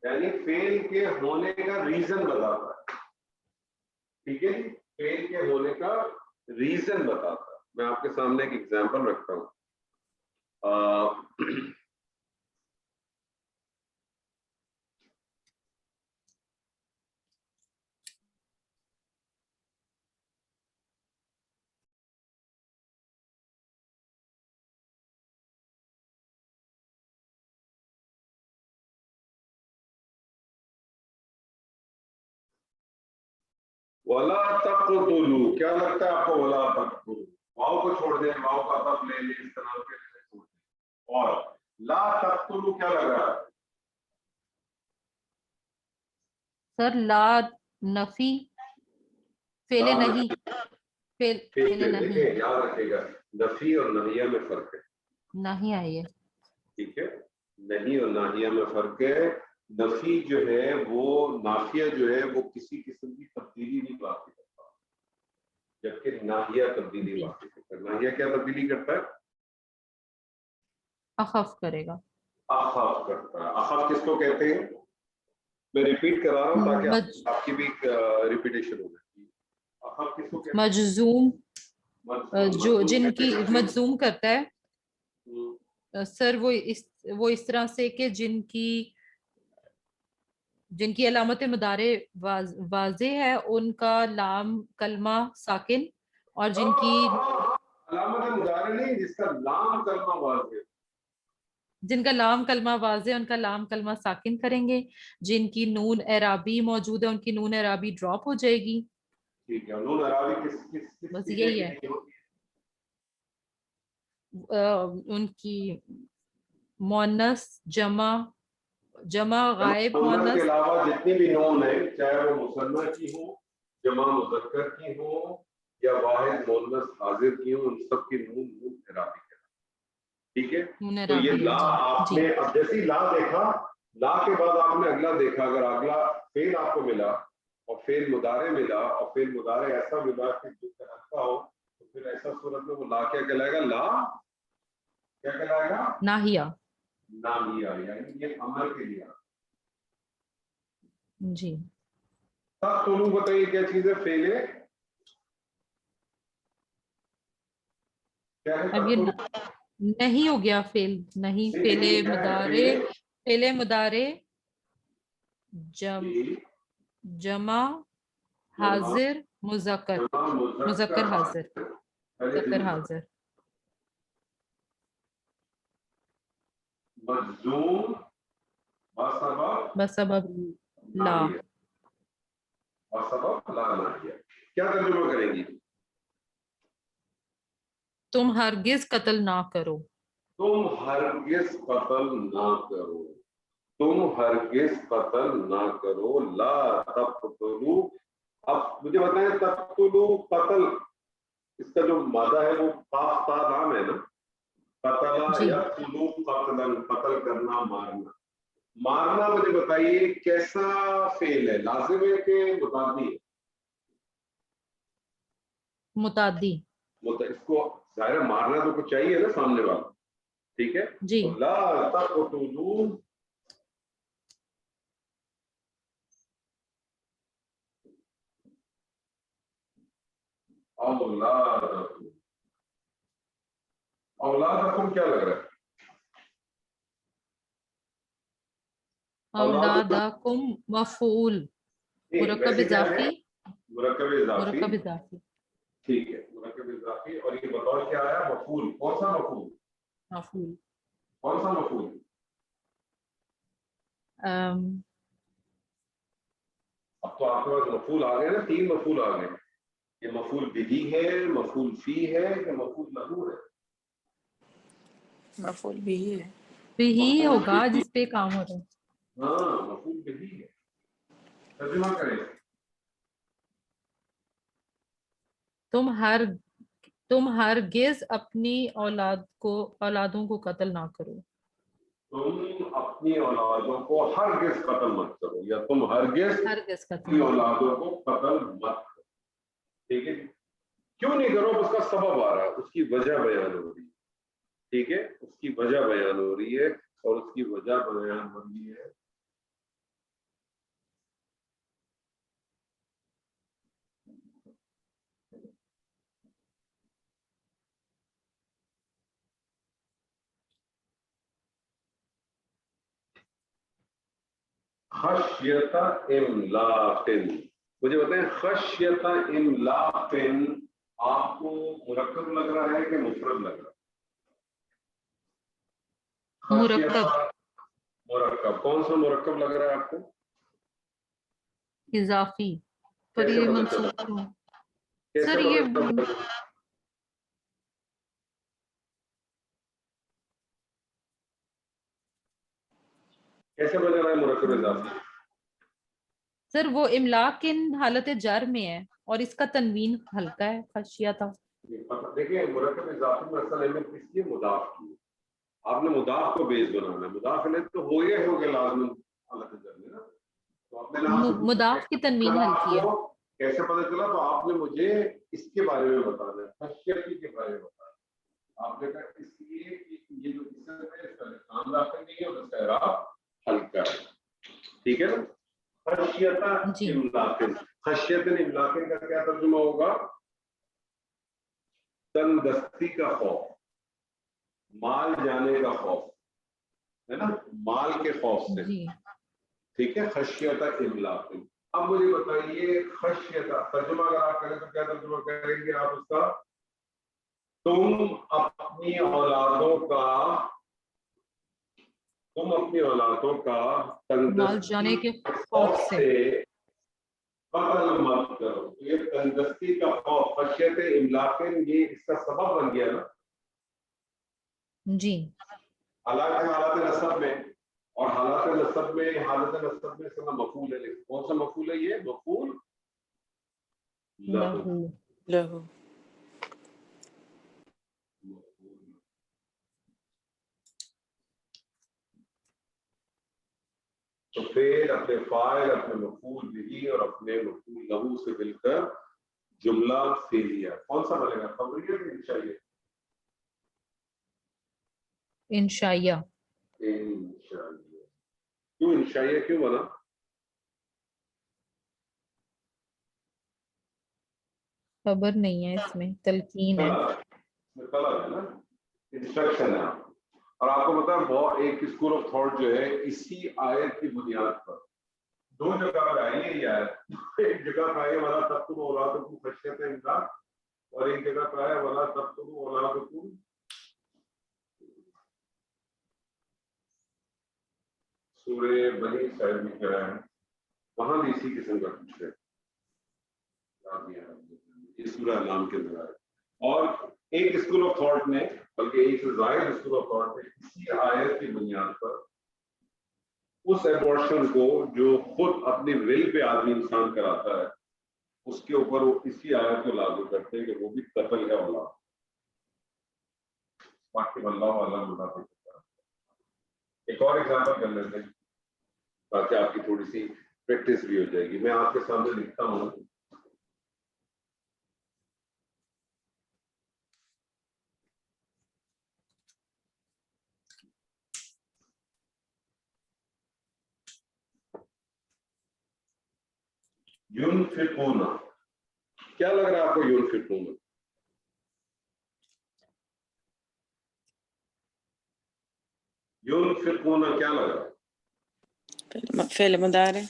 یعنی فعل کے ہونے کا ریزن بتاتا ہے. ٹھیک ہے جی فعل کے ہونے کا ریزن بتاتا ہے. میں آپ کے سامنے ایک ایگزامپل رکھتا ہوں. ولا تقتلوا کیا لگتا ہے آپ کو؟ ولا تقتلوا واو کو چھوڑ دیں واو کا تب لے لیں اس طرح کے چھوڑ دیں. اور لا تقتلوا کیا لگ رہا ہے؟ سر لا نفی فعل نہیں. فعل نہیں دیکھیں یاد رکھے گا نفی اور نہیہ میں فرق ہے. نہیں آئیے. ٹھیک ہے نہیں اور ناہیہ میں فرق ہے. نفی جو ہے وہ نافیہ جو ہے وہ کسی قسم کی تبدیلی نہیں واقع کرتا جبکہ ناہیہ تبدیلی واقع کرتا ہے. ناہیہ کیا تبدیلی کرتا ہے؟ اخف کرے گا. اخف کرتا ہے. اخف کس کو کہتے ہیں؟ میں ریپیٹ کرا رہا ہوں تاکہ آپ کی بھی ریپیٹیشن ہو جائے. اخف کس کو کہتے ہیں؟ مجزوم جو جن کی مجزوم کرتا ہے سر وہ اس طرح سے کہ جن کی علامت مضارع واضح ہے ان کا لام کلمہ ساکن اور جن کی علامت مضارع نہیں جس کا لام کلمہ واضح جن کا لام کلمہ واضح ان کا لام کلمہ ساکن کریں گے. جن کی نون اعرابی موجود ہے ان کی نون اعرابی ڈراپ ہو جائے گی. ٹھیک ہے, نون عرابی کس بس کی یہی ہے. نہیں ہوتی؟ ان کی مؤنث جمع غائب مؤنث کے مؤنث. علاوہ جتنی بھی نون ہے, چاہے وہ مثنیٰ کی ہو, جمع مذکر کی ہو, یا واحد مؤنث حاضر کی ہو, ان سب کی نون عرابی ہے. ٹھیک ہے, نون تو یہ عرابی ہے. لا آپ جی نے, اب جیسی لا دیکھا, لا کے بعد آپ نے اگلا دیکھا, اگر اگلا فعل آپ کو ملا اور فعل مضارع ملا اور فعل مضارع ایسا ملا کہ جو ہلکا ہو, تو پھر ایسا صورت میں وہ لا کیا کہلائے گا؟ لا کیا کہلائے گا؟ ناہیہ. ناہیہ, یعنی یہ امر کے لیے. جی تب تو لوگ بتائیے کیا چیز ہے فعل ہے؟ کیا ہے اب یہ نہیں ہو گیا فعل, نہیں فعل مضارع جمع حاضر مذکر حاضر مجزوم بسبب لا. بسبب لا ناہیہ. کیا ترجمہ کریں گی؟ تم ہرگز قتل نہ کرو. تم ہرگز قتل نہ کرو, تم ہرگز قتل نہ کرو. لا تقتلوا, اب مجھے بتائیں تقتلوا قتل, اس کا جو مادہ ہے وہ قاف تا لام ہے نا, قتل یقتلوا قتلا, قتل کرنا, مارنا. مارنا مجھے بتائیے کیسا فعل ہے, لازم ہے کہ متعدی ہے؟ متعدی. اس کو ظاہر مارنا تو کچھ چاہیے نا سامنے والا. ٹھیک ہے, جی لا تقتلوا اولادکم. اولادکم کیا لگ رہا ہے؟ اولادکم مفعول مرکب اضافی. مرکب اضافی. ٹھیک ہے, مرکب اضافی. اور یہ بطور کیا آیا؟ مفعول. کون سا مفعول؟ مفعول. کون سا مفعول؟ اب تو آپ کے پاس مفعول آ گئے نا, 3 مفعول آ گئے. یہ مفعول بہی ہے, مفعول فی ہے, یا مفعول لہو ہے؟ مفعول بھی ہے. یہی ہوگا جس پہ کام ہو رہا ہے. ہاں مفعول بہی ہے. ترجمہ کریں. تم ہرگز اپنی اولادوں کو قتل نہ کرو. تم اپنی اولادوں کو ہرگز قتل مت کرو, یا تم ہرگز قتل اپنی اولادوں کو قتل مت کرو. ٹھیک ہے, کیوں نہیں کرو, اس کا سبب آ رہا ہے, اس کی وجہ بیان ہو رہی ہے. ٹھیک ہے, اس کی وجہ بیان ہو رہی ہے, اور اس کی وجہ بیان ہو رہی ہے خشیت املاق. مجھے بتائیں خشیت املاق آپ کو مرکب لگ رہا ہے کہ مفرد لگ رہا ہے؟ مرکب. کون سا مرکب لگ رہا ہے آپ کو؟ اضافی. پر کیسے یہ پتہ منصوب چلا؟ کیوں؟ کیسے سر یہ پتہ چلا؟ کیسے پتہ چلا ہے مرکب اضافی؟ سر وہ املاک کن حالت جر میں ہے اور اس کا تنوین ہلکا ہے. خشیہ تھا. دیکھیں مرکب اضافی میں اصل اہمیت کس کی ہے؟ مضاف کی. آپ نے مضاف کو بیس بنانا ہے. مضاف علیہ تو ہو گیا لازم حالت جر میں نا. تو آپ نے مضاف کی تنوین ہلکی ہے. کیسے پتہ چلا؟ تو آپ نے مجھے اس کے بارے میں بتانا ہے, خشیت کے بارے میں بتانا ہے. آپ نے کہا اس لیے کہ یہ جو اسم ہے اس کا لسان داخل نہیں ہے اور اس کا اعراب ہلکا ہے. ٹھیک ہے نا. خشیت املاق. خشیت املاق کا کیا ترجمہ ہوگا؟ تنگ دستی کا خوف, مال جانے کا خوف ہے نا, مال کے خوف سے. ٹھیک ہے, خشیت املاق. اب مجھے بتائیے خشیت ترجمہ اگر آپ کریں تو کیا ترجمہ کریں گے آپ اس کا؟ تم اپنی اولادوں کا تنگ مال دستی جانے کے خوف سے قتل مت کرو. یہ تندرستی کا خوف خشیت املاقن یہ اس کا سبب بن گیا نا. جی حالانکہ حالات نصب میں اور حالات نصب میں اس کا مفعول ہے. کون سا مفعول ہے؟ یہ مفعول لہو. لہو. تو فعل اپنے فاعل اپنے مفعول بھی اور اپنے مفعول لہو سے مل کر جملہ فعلیہ. کون سا بنے گا؟ خبریہ یا انشائیہ؟ انشائیہ. انشائیہ. کیوں انشائیہ کیوں بنا؟ خبر نہیں ہے اس میں، تلقین ہے. طلب ہے نا، انسٹرکشن ہے. اور آپ کو پتا ہے ایک اسکول آف تھاٹ جو ہے اسی آیت کی بنیاد پر دو جگہ پہ آئی ہے یہ آیت. ایک جگہ پہ آئے والا تب تم اولادکم خشیت املاق، اور ایک جگہ پہ آئے والا تب تم اولادکم سورہ بنی اسرائیل میں کہا ہے. وہاں بھی اسی قسم کا کچھ ہے. یہ سورہ نام کے اندر ہے. اور ایک اسکول آف تھاٹ نے، بلکہ ایک سے زائد اسکول آف تھاٹ نے اسی آیت کی بنیاد پر اس ایبورشن کو جو خود اپنی ول پہ آدمی انسان کراتا ہے اس کے اوپر وہ اسی آیت کو لاگو کرتے ہیں کہ وہ بھی قتل ہے اولاد. باقی اللہ والا مطابق. ایک اور ایگزامپل کر لیتے ہیں تاکہ آپ کی تھوڑی سی پریکٹس بھی ہو جائے گی. میں آپ کے سامنے لکھتا ہوں ينفقون. کیا لگ رہا ہے آپ کو ينفقون؟ ينفقون کیا لگ رہا ہے؟ فعل مضارع.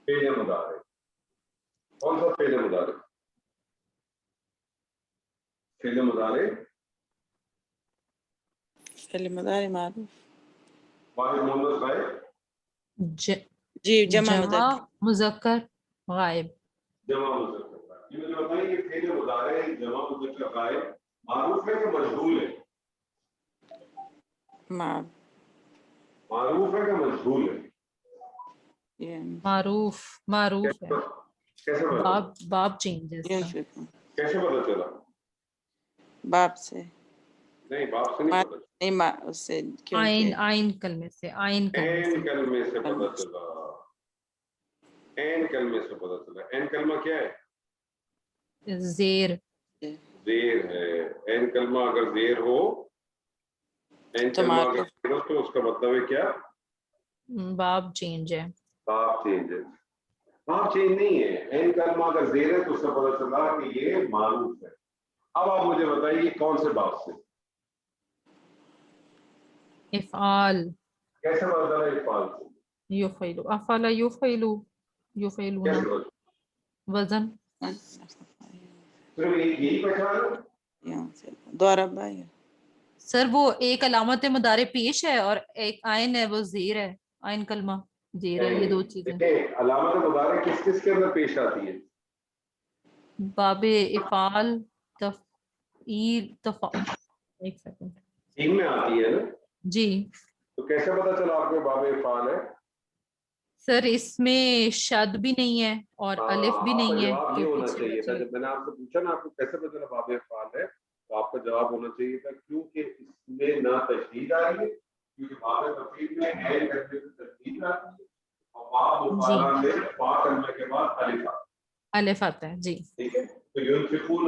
فعل مضارع. کون سا فعل مضارع؟ فعل مضارع فعل مضارع معروف. واحد مؤنث غائب. جی جمع جمع مذکر. مذکر غائب. جمع مذکر غائب. یہ مجھے بتائیے یہ فعل مضارع جمع مذکر غائب معروف ہے کہ مجہول ہے؟ معروف ہے کہ مجہول ہے؟ معروف ہے. کیسے پتا؟ باب چینجز. کیسے پتا چلا؟ باب سے نہیں، باب سے نہیں پتا. نہیں، اس سے آئین کلمے سے. این کلمے سے پتا چلا. این کلمے سے پتا چلا. این کلمہ کیا ہے؟ زیر. زیر ہے. این کلمہ اگر زیر ہو، این کلمہ اگر زیر ہو تو اس کا مطلب ہے کیا؟ باب چینج ہے. باب چینج ہے. باب چینج نہیں ہے. این کلمہ اگر زیر ہے تو اس سے پتا چلا کہ یہ معروف ہے. اب آپ مجھے بتائیے کون سے باب سے؟ افعال. کیسے پتا چلا افعال سے؟ یفعلو. افعل یفعلو. یفعلون. وزن. صرف یہی پہچان ضرب. سر وہ ایک علامت مضارع پیش ہے اور ایک آئین ہے وہ زیر ہے. آئین کلمہ زیر ہے. یہ دو چیزیں. علامت مضارع کس کس کے اندر پیش آتی ہے؟ باب افعال تفعیل ایک سیکنڈ ان میں آتی ہے نا جی. تو کیسے پتا چلا آپ کو باب افعال ہے؟ سر اس میں شد بھی نہیں ہے اور الف بھی نہیں ہے. جواب یہ ہونا چاہیے تھا جب میں نے آپ سے پوچھا نا آپ کو کیسے پتا چلا باب افعال ہے تو آپ کا جواب ہونا چاہیے تھا کیونکہ اس میں نہ تشدید آ رہی ہے، کیونکہ باب تفعیل میں ہے کرنے سے تشدید آتی ہے، اور باب مفعلہ میں با کرنے کے بعد الف آتا ہے. جی ٹھیک ہے. تو ينفقون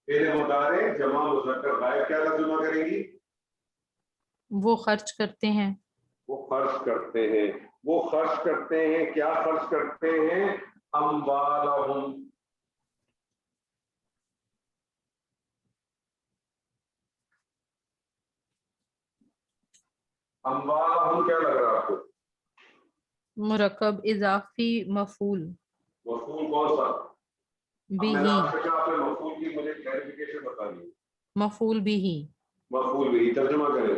فعل مضارع جمع مذکر غائب کیا ترجمہ کریں گی؟ وہ خرچ کرتے ہیں. وہ خرچ کرتے ہیں. وہ خرچ کرتے ہیں. کیا خرچ کرتے ہیں؟ اموالہم. اموالہم کیا لگ رہا ہے آپ کو؟ مرکب اضافی مفعول. مفعول کون سا؟ بھی. میں نے آپ سے کہا آپ نے مفعول کی مجھے کلیریفیکیشن بتانی. مفعول بھی. مفعول بھی ترجمہ کریں.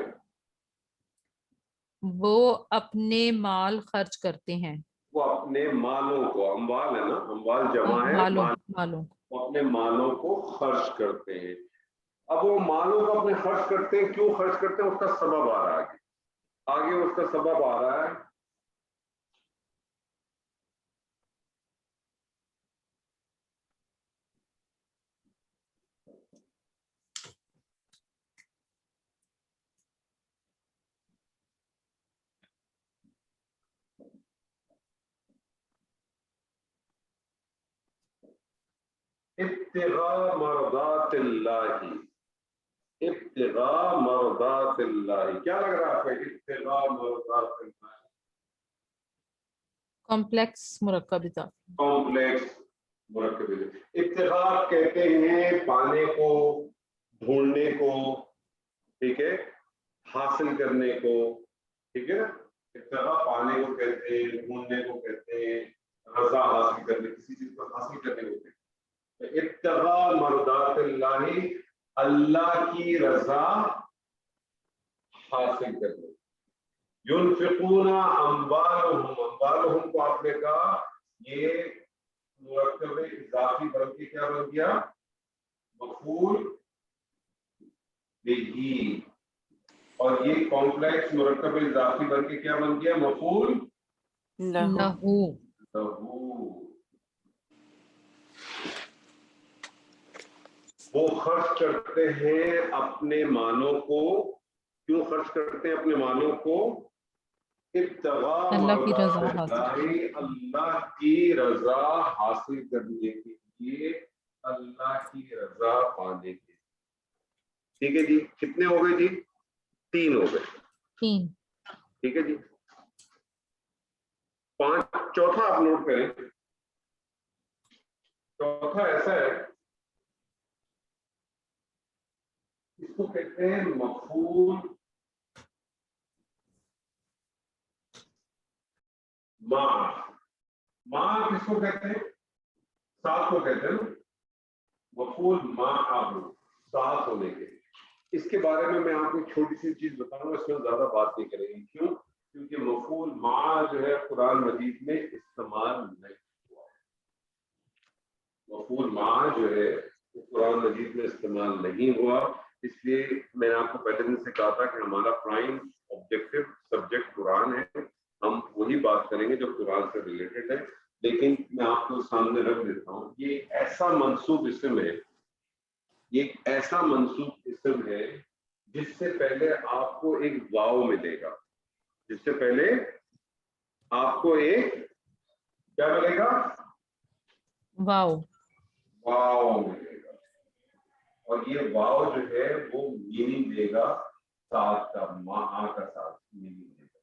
وہ اپنے مال خرچ کرتے ہیں. وہ اپنے اپنے مالوں کو, اموال ہے نا, اموال جمع ہے مالوں وہ اپنے مالوں کو خرچ کرتے ہیں. اب وہ مالوں کو اپنے خرچ کرتے ہیں, کیوں خرچ کرتے ہیں, اس کا سبب آ رہا ہے آگے اس کا سبب آ رہا ہے. ابتغاء مرضات اللہ, ابتغاء مرضات اللہ, کیا لگ رہا ہے آپ کو ابتغاء مرضات اللہ؟ کمپلیکس مرکب اضافی. کمپلیکس مرکب. ابتغاء کہتے ہیں پانے کو, ڈھونڈنے کو, ٹھیک ہے, حاصل کرنے کو, ٹھیک ہے نا. ابتغاء پانے کو کہتے ہیں, ڈھونڈنے کو کہتے ہیں, رضا حاصل کرنے, کسی چیز کو حاصل کرنے کو کہتے ہیں. ابتغاء مرضات اللہ, اللہ کی رضا حاصل کرنے. ينفقون اموالهم, اموالهم کو آپ نے کہا یہ مرکب اضافی بن کے کیا بن گیا, مفعول بہ, اور یہ کمپلیکس مرکب اضافی بن کے کیا بن گیا, مفعول لہو. لہو. وہ خرچ کرتے ہیں اپنے مالوں کو, کیوں خرچ کرتے ہیں اپنے مالوں کو, ابتغاء اللہ کی رضا مرضات اللہ, اللہ کی رضا حاصل کرنے کے لیے, اللہ کی رضا پانے کے لیے. ٹھیک ہے جی, کتنے ہو گئے جی, 3 ہو گئے. 3. ٹھیک ہے جی. 5, چوتھا آپ نوٹ کریں. چوتھا ایسا ہے, اس کو کہتے ہیں مفعول مع. مع کس کو کہتے ہیں, ساتھ کو کہتے ہیں, مفعول معہ, ساتھ ہونے کے. اس کے بارے میں آپ کو چھوٹی سی چیز بتاؤں گا, اس میں زیادہ بات نہیں کریں گے. کیوں, کیونکہ مفعول مع جو ہے قرآن مجید میں استعمال نہیں ہوا ہے. مفعول مع جو ہے وہ قرآن مجید میں استعمال نہیں ہوا. اس لیے میں نے آپ کو پہلے دن سے کہا تھا کہ ہمارا پرائم آبجیکٹو سبجیکٹ قرآن ہے, ہم وہی بات کریں گے جو قرآن سے ریلیٹڈ ہے. لیکن میں آپ کو سامنے رکھ دیتا ہوں, یہ ایسا منصوب اسم ہے, یہ ایسا منصوب اسم ہے جس سے پہلے آپ کو ایک واو ملے گا, جس سے پہلے آپ کو ایک کیا ملے گا, واو. واو ملے گا. اور یہ واو جو ہے وہ میننگ دے گا ساتھ کا, ماں کا ساتھ میننگ دے گا.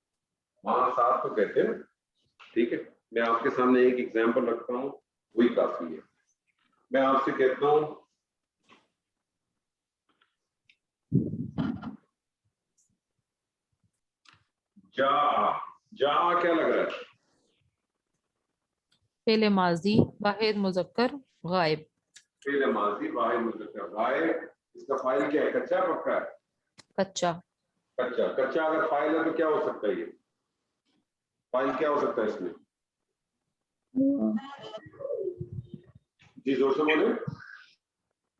ماں ساتھ تو کہتے ہیں. ٹھیک ہے, میں آپ کے سامنے ایک ایگزامپل رکھتا ہوں, وہی کافی ہے. میں آپ سے کہتا ہوں جا, جا کیا لگ رہا ہے, فعل ماضی واحد مذکر غائب. فعل ماضی واحد مذکر غائب. اس کا فاعل کیا ہے, کچا پکا ہے, کچا. کچا. کچا اگر فاعل ہے تو کیا ہو سکتا ہے, یہ فاعل کیا ہو سکتا ہے اس میں, جی زور سے بولے,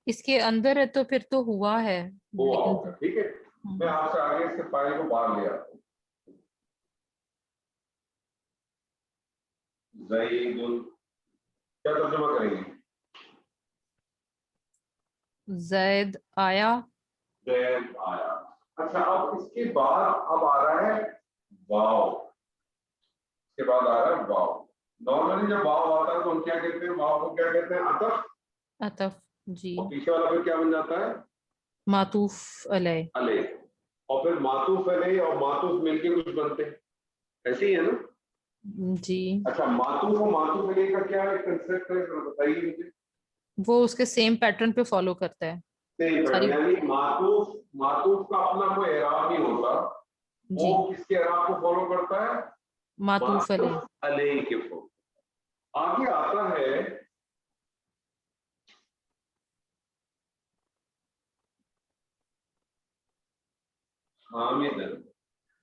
اس کے اندر ہے تو پھر تو ہوا ہے. ہوا لیکن ہوگا. ٹھیک ہے, میں آپ سے آگے اس کے فاعل کو باہر لے آتا ہوں. زید, کیا ترجمہ کریں گے, زید آیا. زید آیا. اچھا, اب اس کے بعد اب آ رہا ہے واو, اس کے بعد آ رہا ہے واو. نارملی جب واو آتا ہے تو ہم کیا کہتے ہیں, واو کو کیا کہتے ہیں, عطف. عطف. جی. اور پیچھے والا پھر کیا بن جاتا ہے, معطوف علیہ. علیہ. اور پھر معطوف علیہ اور معطوف مل کے کچھ بنتے ہیں, ایسے ہی ہے نا. جی. اچھا, معطوف اور معطوف علیہ کا کیا کنسپٹ ہے, ذرا بتائیے مجھے. وہ اس کے سیم پیٹرن پہ فالو کرتا ہے. نہیں, ساری. یعنی معطوف, معطوف کا اپنا کوئی اعراب نہیں ہوتا, جی. وہ کس کے اعراب کو فالو کرتا ہے, معطوف علیہ. علیہ کے فالو. آگے آتا ہے حامدن.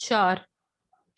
4।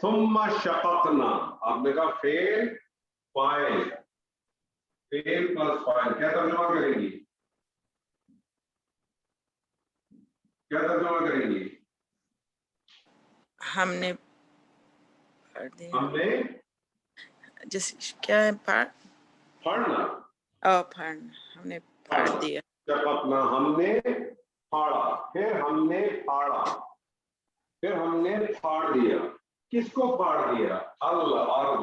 ثم شققنا, آپ نے کہا فعل فاعل, فعل پلس فاعل, کیا ترجمہ کریں گی, کیا ترجمہ کریں گی؟ ہم نے پڑھ دیا, ہم نے جس کیا ہے پڑھنا, پڑھنا, ہم نے پڑھ دیا. شققنا ہم نے پھاڑا, پھر ہم نے پھاڑا, پھر ہم نے پھاڑ دیا. کس کو پھاڑ دیا؟ الارض,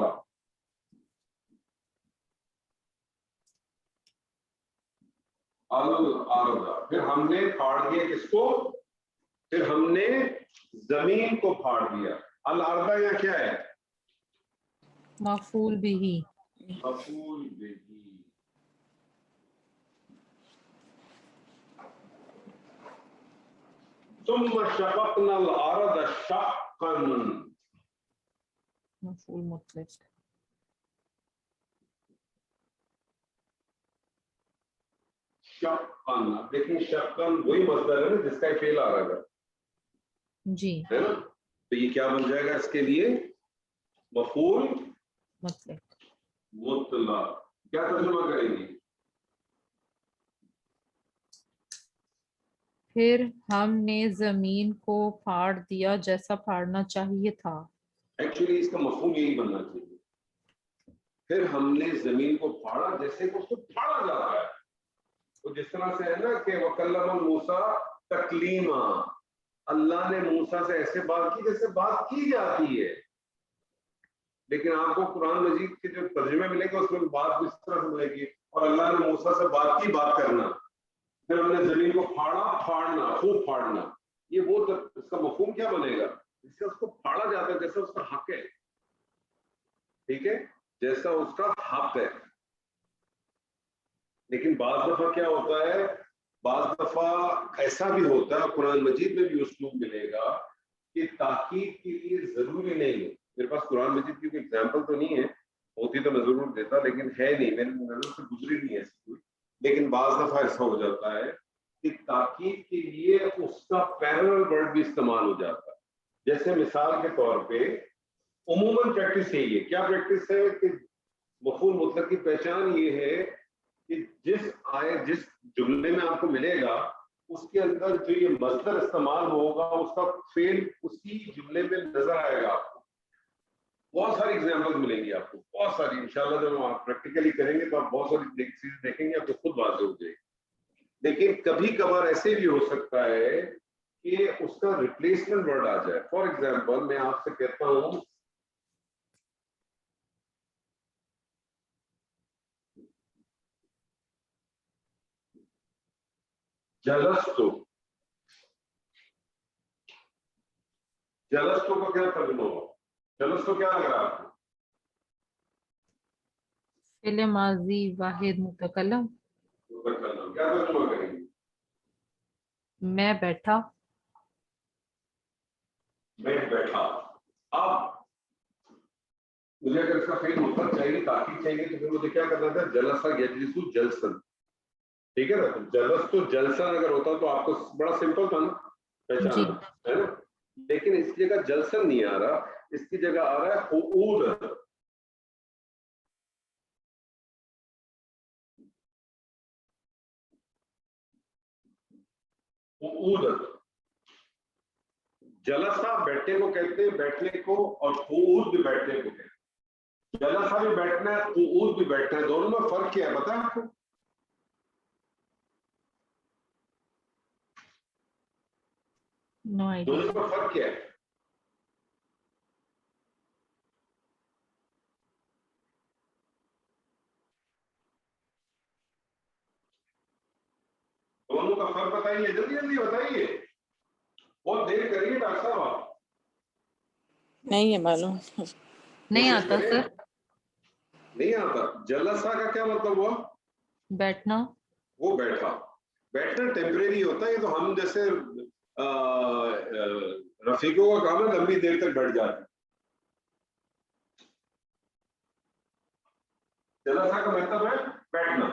الارض, پھر ہم نے پھاڑ دیا کس کو؟ پھر ہم نے زمین کو پھاڑ دیا. الارض یا کیا ہے؟ مفعول بھی. مفعول بہ. ثم شققنا الارض شقا, مفعول مطلق. شقا, دیکھیں شقا وہی مصدر ہے نا جس کا فعل آ رہا جی ہے نا, تو یہ کیا بن جائے گا اس کے لیے؟ مفعول مطلق. مطلق. کیا ترجمہ کریں گی؟ پھر ہم نے زمین کو پھاڑ دیا جیسا پھاڑنا چاہیے تھا. ایکچولی اس کا مفہوم یہی بننا چاہیے, پھر ہم نے زمین کو پھاڑا جیسے کہ اس کو پھاڑا جاتا ہے. تو جس طرح سے ہے نا کہ وَكَلَّمَ مُوسَىٰ تَكْلِيمًا, اللہ نے موسیٰ سے ایسے بات کی جیسے بات کی جاتی ہے. لیکن آپ کو قرآن مجید کے جو ترجمے ملے گا اس میں بات اس طرح سے ملے گی, اور اللہ نے موسیٰ سے بات کی, بات کرنا. پھر ہم نے زمین کو پھاڑا, پھاڑنا, خوب پھاڑنا. یہ وہ اس کا مفہوم کیا بنے گا؟ اس سے اس کو پھاڑا جاتا ہے جیسا اس کا حق ہے. ٹھیک ہے, جیسا اس کا حق ہے. لیکن بعض دفعہ کیا ہوتا ہے, بعض دفعہ ایسا بھی ہوتا ہے, قرآن مجید میں بھی اسلوب ملے گا کہ تاکید کے لیے ضروری نہیں ہے. میرے پاس قرآن مجید کی کوئی ایگزامپل تو نہیں ہے, ہوتی تو میں ضرور دیتا, لیکن ہے نہیں, میری نظر سے گزری نہیں ہے ایسی کوئی. لیکن بعض دفعہ ایسا ہو جاتا ہے کہ تاکید کے لیے اس کا پیرلل ورڈ بھی استعمال ہو جاتا ہے. جیسے مثال کے طور پہ عموماً پریکٹس یہی ہے. کیا پریکٹس ہے کہ مفعول مطلق کی پہچان یہ ہے کہ جس جملے میں آپ کو ملے گا اس کے اندر جو یہ مصدر استعمال ہوگا اس کا فعل اسی جملے میں نظر آئے گا. آپ کو بہت ساری ایگزامپل ملیں گی, آپ کو بہت ساری. انشاءاللہ جب آپ پریکٹیکلی کریں گے تو آپ بہت ساری چیزیں دیکھیں گے, آپ کو خود واضح ہو جائے گی. لیکن کبھی کبھار ایسے بھی ہو سکتا ہے کہ اس کا ریپلیسمنٹ ورڈ آ جائے. فار ایگزامپل میں آپ سے کہتا ہوں جلستو, جلستو کا کیا ترجمہ ہوگا؟ جلستو کیا لگ رہا ہے آپ کو؟ فعل ماضی واحد متکلم. کیا ترجمہ کریں گے؟ میں بیٹھا. میں بیٹھا. اب مجھے اگر اس کا فعل مطلق چاہیے, تاکید چاہیے, تو پھر مجھے کیا کرنا تھا؟ جلسہ یجلسو جلسن. ٹھیک ہے نا, جلستو جلسن اگر ہوتا تو آپ کو بڑا سمپل تھا نا پہچانا, ہے نا. لیکن اس کی جگہ جلسن نہیں آ رہا, اس کی جگہ آ رہا ہے قعود. قعود, جلسہ بیٹھنے کو کہتے ہیں, بیٹھنے کو, اور قعود بھی بیٹھنے کو کہتے ہیں. جلسہ بھی بیٹھنا ہے, قعود بھی بیٹھنا ہے, دونوں میں فرق کیا ہے پتہ ہے آپ کو؟ No idea. دونوں میں فرق کیا ہے؟ دونوں کا فرق بتائیے, جلدی جلدی بتائیے, بہت دیر کریے ڈاکٹر صاحب آپ. نہیں ہے معلوم, نہیں آتا سر. نہیں آتا. جلسہ کا کیا مطلب ہوا؟ بیٹھنا. وہ بیٹھا. بیٹھنا ٹیمپریری ہوتا ہے, یہ تو ہم جیسے رفیقوں کا کام ہے لمبی دیر تک بیٹھ جاتے. جلسہ کا مطلب ہے بیٹھنا.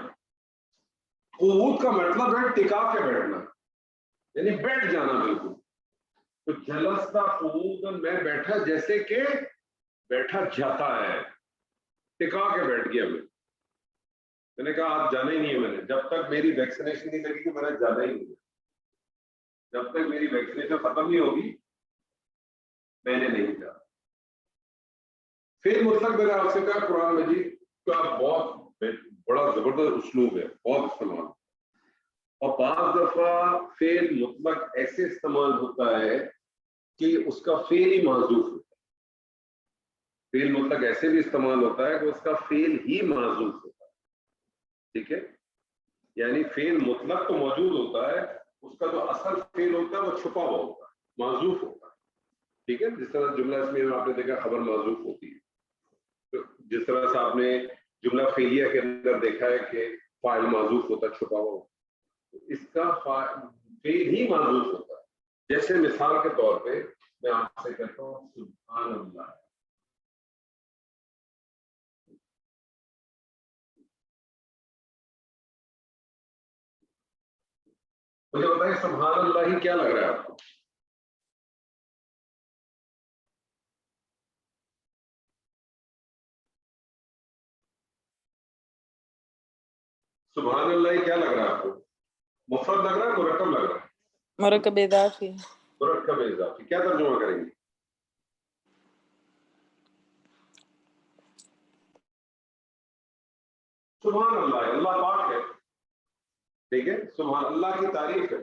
قعود کا مطلب ہے ٹکا کے بیٹھنا, یعنی بیٹھ جانا بالکل. تو جلسہ قعود, میں بیٹھا جیسے کہ بیٹھا جاتا ہے، ٹکا کے بیٹھ گیا میں نے کہا آپ جانا ہی نہیں ہے، میں نے جب تک میری ویکسینیشن نہیں لگی میں نے جانا ہی نہیں ہے، جب تک میری ویکسینیشن ختم نہیں ہوگی میں نے نہیں جانا۔ پھر مطلق میں نے آپ سے کہا قرآن مجید کا بہت بڑا زبردست اسلوب ہے، بہت استعمال، اور بعض دفعہ فعل مطلق ایسے استعمال ہوتا ہے کہ اس کا فعل ہی معذوف ہوتا ہے، فعل مطلق ایسے بھی استعمال ہوتا ہے کہ اس کا فعل ہی معذوف ہوتا ہے، ٹھیک ہے، یعنی فعل مطلق تو موجود ہوتا ہے، اس کا جو اصل فعل ہوتا ہے وہ چھپا ہوا ہوتا ہے، معذوف ہوتا ہے، ٹھیک ہے، جس طرح جملہ اسمیہ میں آپ نے دیکھا خبر معذوف ہوتی ہے، جس طرح سے آپ نے جملہ فعلیہ کے اندر دیکھا ہے کہ فاعل معذوف ہوتا ہے، چھپا ہوا ہوتا ہے، اس کا فعل ہی معذوف ہوتا ہے۔ جیسے مثال کے طور پہ میں آپ سے کہتا ہوں سبحان اللہ، مجھے بتائیں سبحان اللہ ہی کیا لگ رہا ہے آپ کو؟ سبحان اللہ ہی کیا لگ رہا ہے آپ کو؟ مفرد لگ رہا ہے، مرکب لگ رہا ہے؟ مرکب اضافی، مرکب اضافی، کیا ترجمہ کریں گے؟ سبحان اللہ ہے، اللہ پاک ہے، ٹھیک ہے، سبحان اللہ کی تعریف ہے،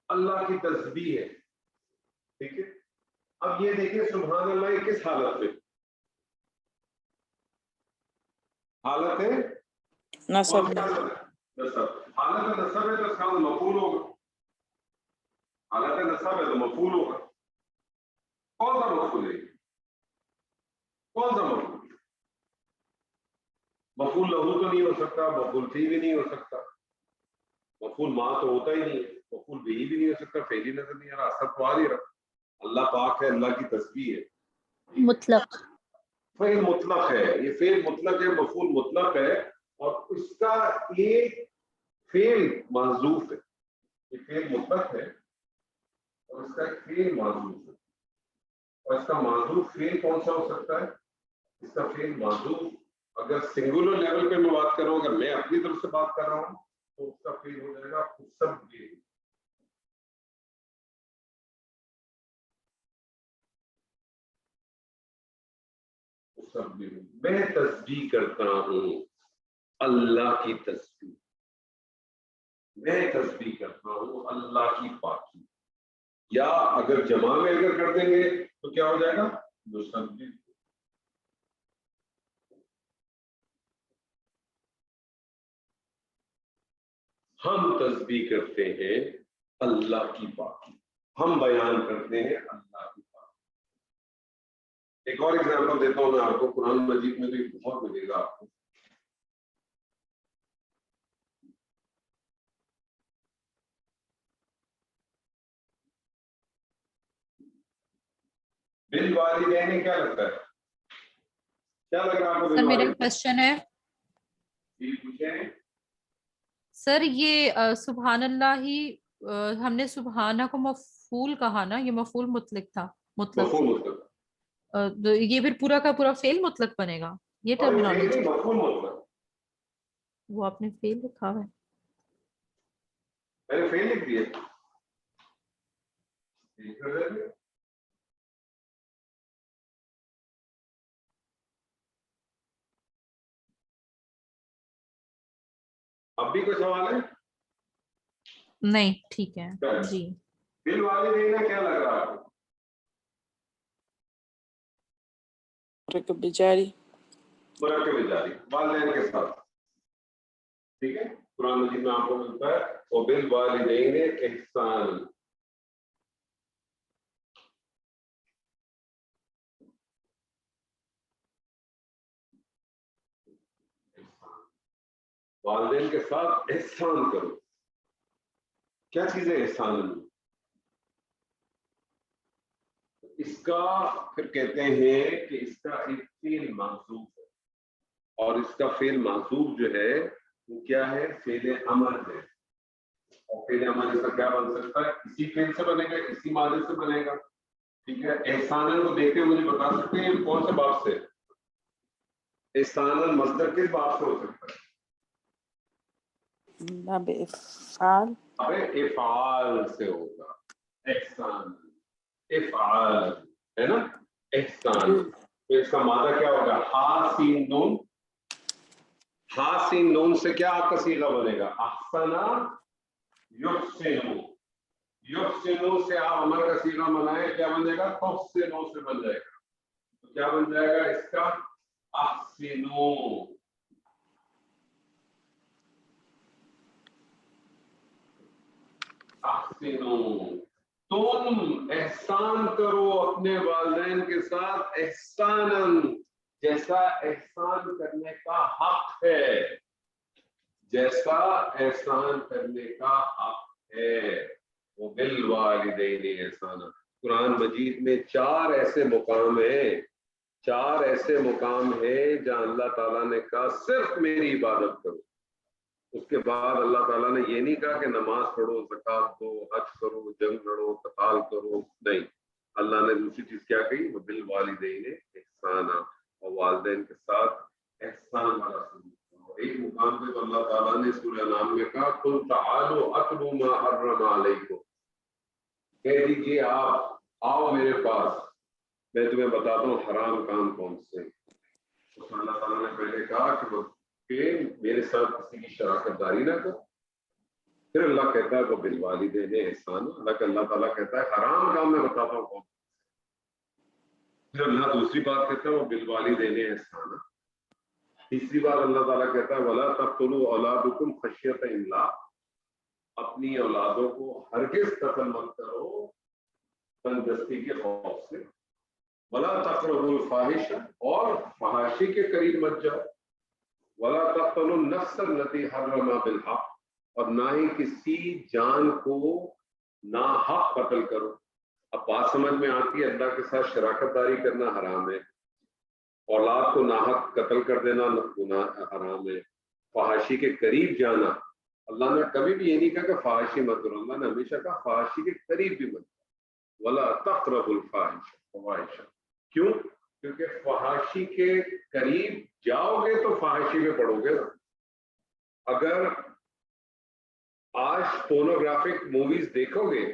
اللہ کی تسبیح ہے، ٹھیک ہے۔ اب یہ دیکھیں سبحان اللہ کس حالت میں؟ حالت ہے نصب میں، نصب، حالت نصب ہے تو اس کا مفعول ہوگا، حالت نصب ہے تو مفعول ہوگا، کون سا مفعول ہے؟ کون سا مفعول؟ مفعول لہو تو نہیں ہو سکتا، مفعول فی بھی نہیں ہو سکتا، مفعول ما تو ہوتا ہی نہیں ہے، مفعول بھی نہیں ہو سکتا، فعل ہی نظر نہیں آ رہا، اثر تو آ نہیں رہا، اللہ پاک ہے، اللہ کی تسبیح ہے، مطلق فعل مطلق ہے، یہ فعل مطلق ہے، مفعول مطلق ہے، اور اس کا ایک فعل معذوف ہے، یہ فعل مطلق ہے اور اس کا ایک فعل معذوف ہے، اور اس کا معذوف فعل کون سا ہو سکتا ہے؟ اس کا فعل معذوف اگر سنگولر لیول پہ میں بات کر رہا ہوں، اگر میں اپنی طرف سے بات کر رہا ہوں تو اس کا فعل ہو جائے گا تسبیح، میں تسبیح کرتا ہوں اللہ کی تسبیح، میں تسبیح کرتا ہوں اللہ کی پاکی، یا اگر جمع میں اگر کر دیں گے تو کیا ہو جائے گا؟ نسبح، ہم تسبیح کرتے ہیں اللہ کی پاکی، ہم بیان کرتے ہیں اللہ کی پاکی۔ ایک اور ایگزامپل دیتا ہوں میں آپ کو، قرآن مجید میں بھی بہت ملے گا آپ کو، بالوالدین کیا لگتا ہے؟ کیا لگ رہا ہے آپ کو سر میرا بالوالدین؟ کوشچن ہے جی پوچھیں۔ سر، یہ سبحان اللہ ہی ہم نے سبحانہ کو مفعول کہا نا، یہ مفعول مطلق تھا، مطلق مفعول مطلق، تو یہ پھر پورا کا پورا فعل مطلق بنے گا، یہ اور یہ ٹرمینالوجی مفعول مطلق، وہ آپ نے فعل لکھا ہوا ہے۔ میں نے فعل لکھ دیا، اب بھی کوئی سوال ہے؟ نہیں ٹھیک ہے جی۔ بالوالدین کیا لگ رہا ہے آپ کو؟ مرکب جاری، مرکب جاری، والدین کے ساتھ، ٹھیک ہے، قرآن مجید میں آپ کو ملتا ہے وبالوالدین احسان، والدین کے ساتھ احسان کرو، کیا چیز ہے احسان؟ اس کا پھر کہتے ہیں کہ اس کا ایک فعل محذوف ہے، اور اس کا فعل محذوف جو ہے وہ کیا ہے؟ فعل امر ہے، اور فعل امر اس کا کیا بن سکتا ہے؟ اسی فعل سے بنے گا، اسی ماضی سے بنے گا، ٹھیک ہے. احسانن کو دیکھتے ہوئے مجھے بتا سکتے ہیں کون سے باب سے احسانن مصدر کس باب سے ہو سکتا ہے؟ باب افعال. ابے افعال سے ہوگا. احسان افعال ہے نا. احسان تو اس کا مادہ کیا ہوگا؟ ہا سین نون. ہا سین نون سے کیا آپ کا صیغہ بنے گا؟ احسنا یحسنو. یحسنو سے آپ عمل کا صیغہ بنائیں, کیا بن جائے گا؟ تحسنو سے بن جائے گا. تو کیا بن جائے گا اس کا؟ احسنو. احسنو تم احسان کرو اپنے والدین کے ساتھ احساناً جیسا احسان کرنے کا حق ہے. جیسا احسان کرنے کا حق ہے. وہ بالوالدین احسانا. قرآن مجید میں 4 ایسے مقام ہیں, 4 ایسے مقام ہیں جہاں اللہ تعالیٰ نے کہا صرف میری عبادت کرو. اس کے بعد اللہ تعالیٰ نے یہ نہیں کہا کہ نماز پڑھو, زکوٰۃ دو, حج کرو, جنگ لڑو, قتال کرو. نہیں, اللہ نے دوسری چیز کیا کہی؟ وہ بالوالدین احسانا, اور والدین کے ساتھ احسان والا سلوک. ایک مقام پہ تو اللہ تعالیٰ نے سورہ انعام میں کہا قل تعالوا اتلوا ما حرم علیکم, کہہ دیجیے آپ آؤ میرے پاس, میں تمہیں بتاتا ہوں حرام کام کون سے. اس میں اللہ تعالیٰ نے پہلے کہا کہ میرے ساتھ کسی کی شراکت داری نہ کرو. پھر اللہ کہتا ہے وہ بالوالدین احسان. اللہ تعالیٰ کہتا ہے حرام کام میں بتاتا ہوں کون. پھر اللہ دوسری بات کہتا ہے وہ بالوالدین احسان. تیسری بار اللہ تعالیٰ کہتا ہے وَلَا تَقْتُلُوا أَوْلَادَكُمْ خَشْيَةَ إِمْلَاقٍ, اپنی اولادوں کو ہرگز قتل مت کرو تنگدستی کے خوف سے. وَلَا تَقْرَبُوا الْفَاحِشَةَ, اور فحاشی کے قریب مت جاؤ. وَلَا تَقْتُلُوا النَّفْسَ الَّتِي حَرَّمَ بِالْحَقِّ, اور نہ ہی کسی جان کو ناحق قتل کرو. اب بات سمجھ میں آتی ہے, اللہ کے ساتھ شراکت داری کرنا حرام ہے, اولاد کو ناحق قتل کر دینا گناہ حرام ہے, فحاشی کے قریب جانا. اللہ نے کبھی بھی یہ نہیں کہا کہ فحاشی مت کرو, اللہ نے ہمیشہ کہا فحاشی کے قریب بھی مت. ولا تقربوا الفواحش. کیوں؟ کیونکہ فحاشی کے قریب جاؤ گے تو فحاشی میں پڑو گے. اگر آج پورنوگرافک موویز دیکھو گے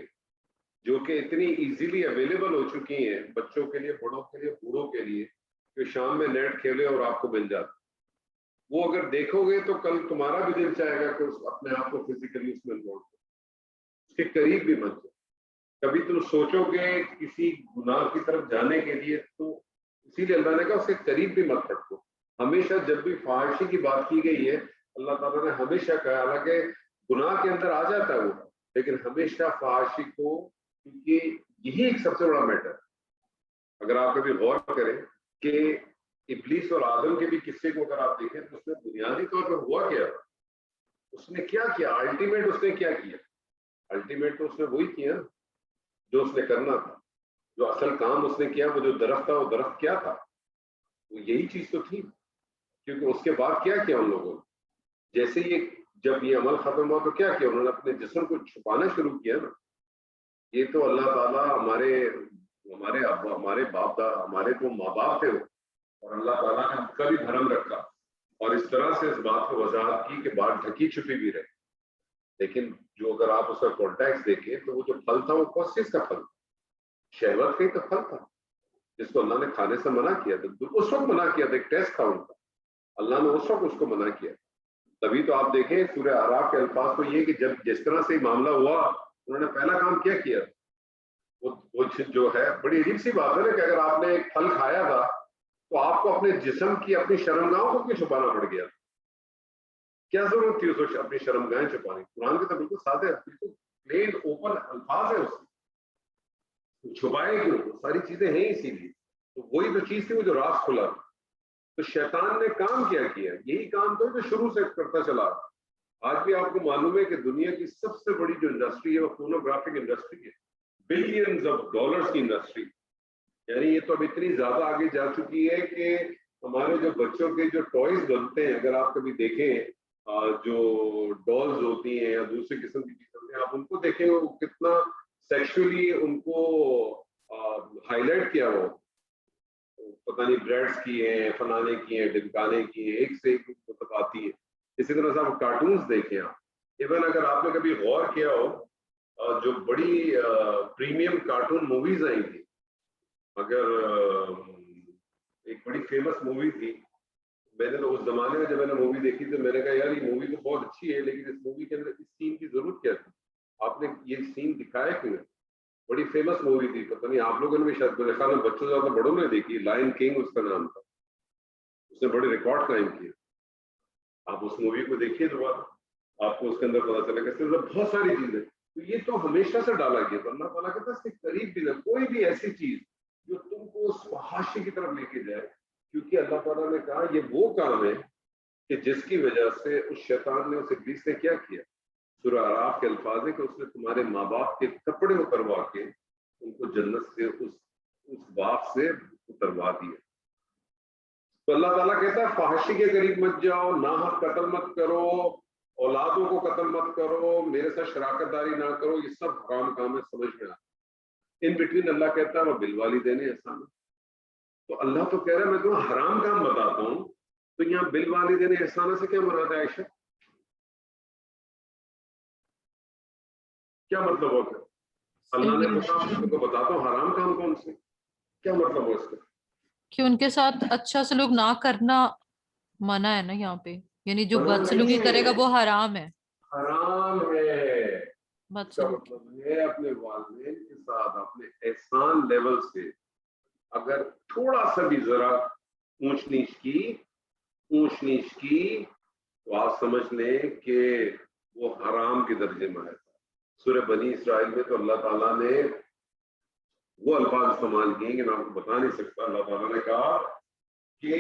جو کہ اتنی ایزیلی اویلیبل ہو چکی ہیں بچوں کے لیے, بڑوں کے لیے, بوڑھوں کے لیے, کہ شام میں نیٹ کھیلے اور آپ کو مل جاتا, وہ اگر دیکھو گے تو کل تمہارا بھی دل چاہے گا کہ اپنے آپ کو فزیکلی اس میں انوالو کرو. اس کے قریب بھی مت جاؤ. کبھی تم سوچو گے کسی گناہ کی طرف جانے کے لیے, تو اسی لیے اللہ نے کہا اس کے قریب بھی مت پھٹکو. ہمیشہ جب بھی فحاشی کی بات کی گئی ہے اللہ تعالیٰ نے ہمیشہ کہا, حالانکہ گناہ کے اندر آ جاتا ہے وہ, لیکن ہمیشہ فحاشی کو, کیونکہ یہی ایک سب سے بڑا میٹر. اگر آپ کبھی غور کریں کہ ابلیس اور آدم کے بھی قصے کو اگر آپ دیکھیں تو اس نے بنیادی طور پر ہوا کیا, اس نے کیا کیا, الٹیمیٹ اس نے کیا کیا؟ الٹیمیٹ تو اس نے وہی کیا جو اس نے کرنا تھا. جو اصل کام اس نے کیا, وہ جو درخت تھا, وہ درخت کیا تھا؟ وہ یہی چیز تو تھی. کیونکہ اس کے بعد کیا کیا ان لوگوں نے؟ جیسے یہ جب یہ عمل ختم ہوا تو کیا کیا انہوں نے؟ اپنے جسم کو چھپانا شروع کیا نا. یہ تو اللہ تعالیٰ ہمارے باپ دا, ہمارے تو ماں باپ تھے وہ, اور اللہ تعالیٰ نے ان کا بھی دھرم رکھا اور اس طرح سے اس بات کو وضاحت کی کہ بات ڈھکی چھپی بھی رہے. لیکن جو اگر آپ اس کا کانٹیکس دیکھیں تو وہ جو پھل تھا وہ کس چیز کا پھل تھا؟ شہوت کا ہی تو پھل تھا جس کو اللہ نے کھانے سے منع کیا تھا. اس وقت منع کیا تھا, ایک ٹیسٹ تھا ان کا, اللہ نے اس وقت اس کو منع کیا. تبھی تو آپ دیکھیں سورہ اعراف کے الفاظ تو یہ کہ جب جس طرح سے معاملہ ہوا انہوں نے پہلا کام کیا کیا, وہ جو ہے بڑی عجیب سی بات ہے نا کہ اگر آپ نے ایک پھل کھایا تھا تو آپ کو اپنے جسم کی اپنی شرمگاہوں کو کیوں چھپانا پڑ گیا؟ کیا ضرورت تھی اس کو اپنی شرمگاہیں چھپانے؟ قرآن کے تو بالکل سادے, بالکل پلین اوپن الفاظ ہے, اس کی چھپائے کیوں؟ ساری چیزیں ہیں اسی لیے. تو وہی تو چیز تھی وہ جو راز کھلا. تو شیطان نے کام کیا کیا؟ یہی کام تو جو شروع سے کرتا چلا. آج بھی آپ کو معلوم ہے کہ دنیا کی سب سے بڑی جو انڈسٹری ہے وہ پورنوگرافک انڈسٹری ہے, بلینز آف ڈالرز کی انڈسٹری. یعنی یہ تو اب اتنی زیادہ آگے جا چکی ہے کہ ہمارے جو بچوں کے جو ٹوائز بنتے ہیں, اگر آپ کبھی دیکھیں جو ڈالز ہوتی ہیں یا دوسری قسم کی چیزیں ہوتی ہیں, آپ ان کو دیکھیں وہ کتنا سیکشولی ان کو ہائی لائٹ کیا ہو, پتہ نہیں بریڈس کی ہیں, فلانے کی ہیں, ڈمکانے کی ہیں, ایک سے ایک مطلب آتی ہے. اسی طرح سے آپ کارٹونز دیکھیں, ایون اگر آپ نے کبھی غور کیا ہو جو بڑی پریمیم کارٹون موویز آئی تھی, اگر ایک بڑی فیمس مووی تھی, میں نے تو اس زمانے میں جب میں نے مووی دیکھی تو میں نے کہا یار یہ مووی تو بہت اچھی ہے, لیکن اس مووی کے اندر اس سین کی ضرورت کیا تھی, آپ نے یہ سین دکھایا کیوں؟ بڑی فیمس مووی تھی, پتہ نہیں آپ لوگوں نے بھی شاید میرے خیال میں بچوں زیادہ بڑوں نے دیکھی, لائن کنگ اس کا نام تھا, اس نے بڑے ریکارڈ قائم کیے. آپ اس مووی کو دیکھیے دوبارہ, آپ کو اس کے اندر پتا چلے گا. بہت ساری چیزیں تو یہ تو ہمیشہ سے ڈالا گیا, تو اللہ تعالیٰ کہتا ہے اس کے قریب بھی نہ کوئی بھی ایسی چیز جو تم کو اس فحاشی کی طرف لے کے جائے, کیونکہ اللہ تعالیٰ نے کہا یہ وہ کام ہے کہ جس کی وجہ سے اس شیطان نے, اس ابلیس نے کیا کیا. سورہ اعراف کے الفاظ ہے کہ اس نے تمہارے ماں باپ کے کپڑے اتروا کے ان کو جنت سے اس باپ سے اتروا دیا. تو اللہ تعالیٰ کہتا ہے فحاشی کے قریب مت جاؤ, ناحق قتل مت کرو, اولادوں کو قتل مت کرو, میرے ساتھ شراکت داری نہ کرو, یہ سب حرام کام ہے, سمجھ میں آتا. ان بٹوین اللہ کہتا ہے وہ بالوالدین احسان. تو اللہ تو کہہ رہا ہے میں تمہیں حرام کام بتاتا ہوں, تو یہاں بالوالدین احسان سے کیا مراد ہے عائشہ؟ کیا مطلب ہوتا ہے؟ اللہ نے تم کو بتاتا ہوں حرام کام کون سے, کیا مطلب ہو اس کا؟ کہ ان کے ساتھ اچھا سلوک نہ کرنا منع ہے نا یہاں پہ, یعنی جو بد سلوکی کرے گا وہ حرام ہے. حرام ہے. بد اس کا سلوکی مطلب ہے اپنے والدین کے ساتھ اپنے احسان لیول سے اگر تھوڑا سا بھی ذرا اونچ نیچ کی تو آپ سمجھ لیں کہ وہ حرام کے درجے میں ہے. سورہ بنی اسرائیل میں تو اللہ تعالیٰ نے وہ الفاظ استعمال کیے کہ میں آپ کو بتا نہیں سکتا. اللہ تعالیٰ نے کہا کہ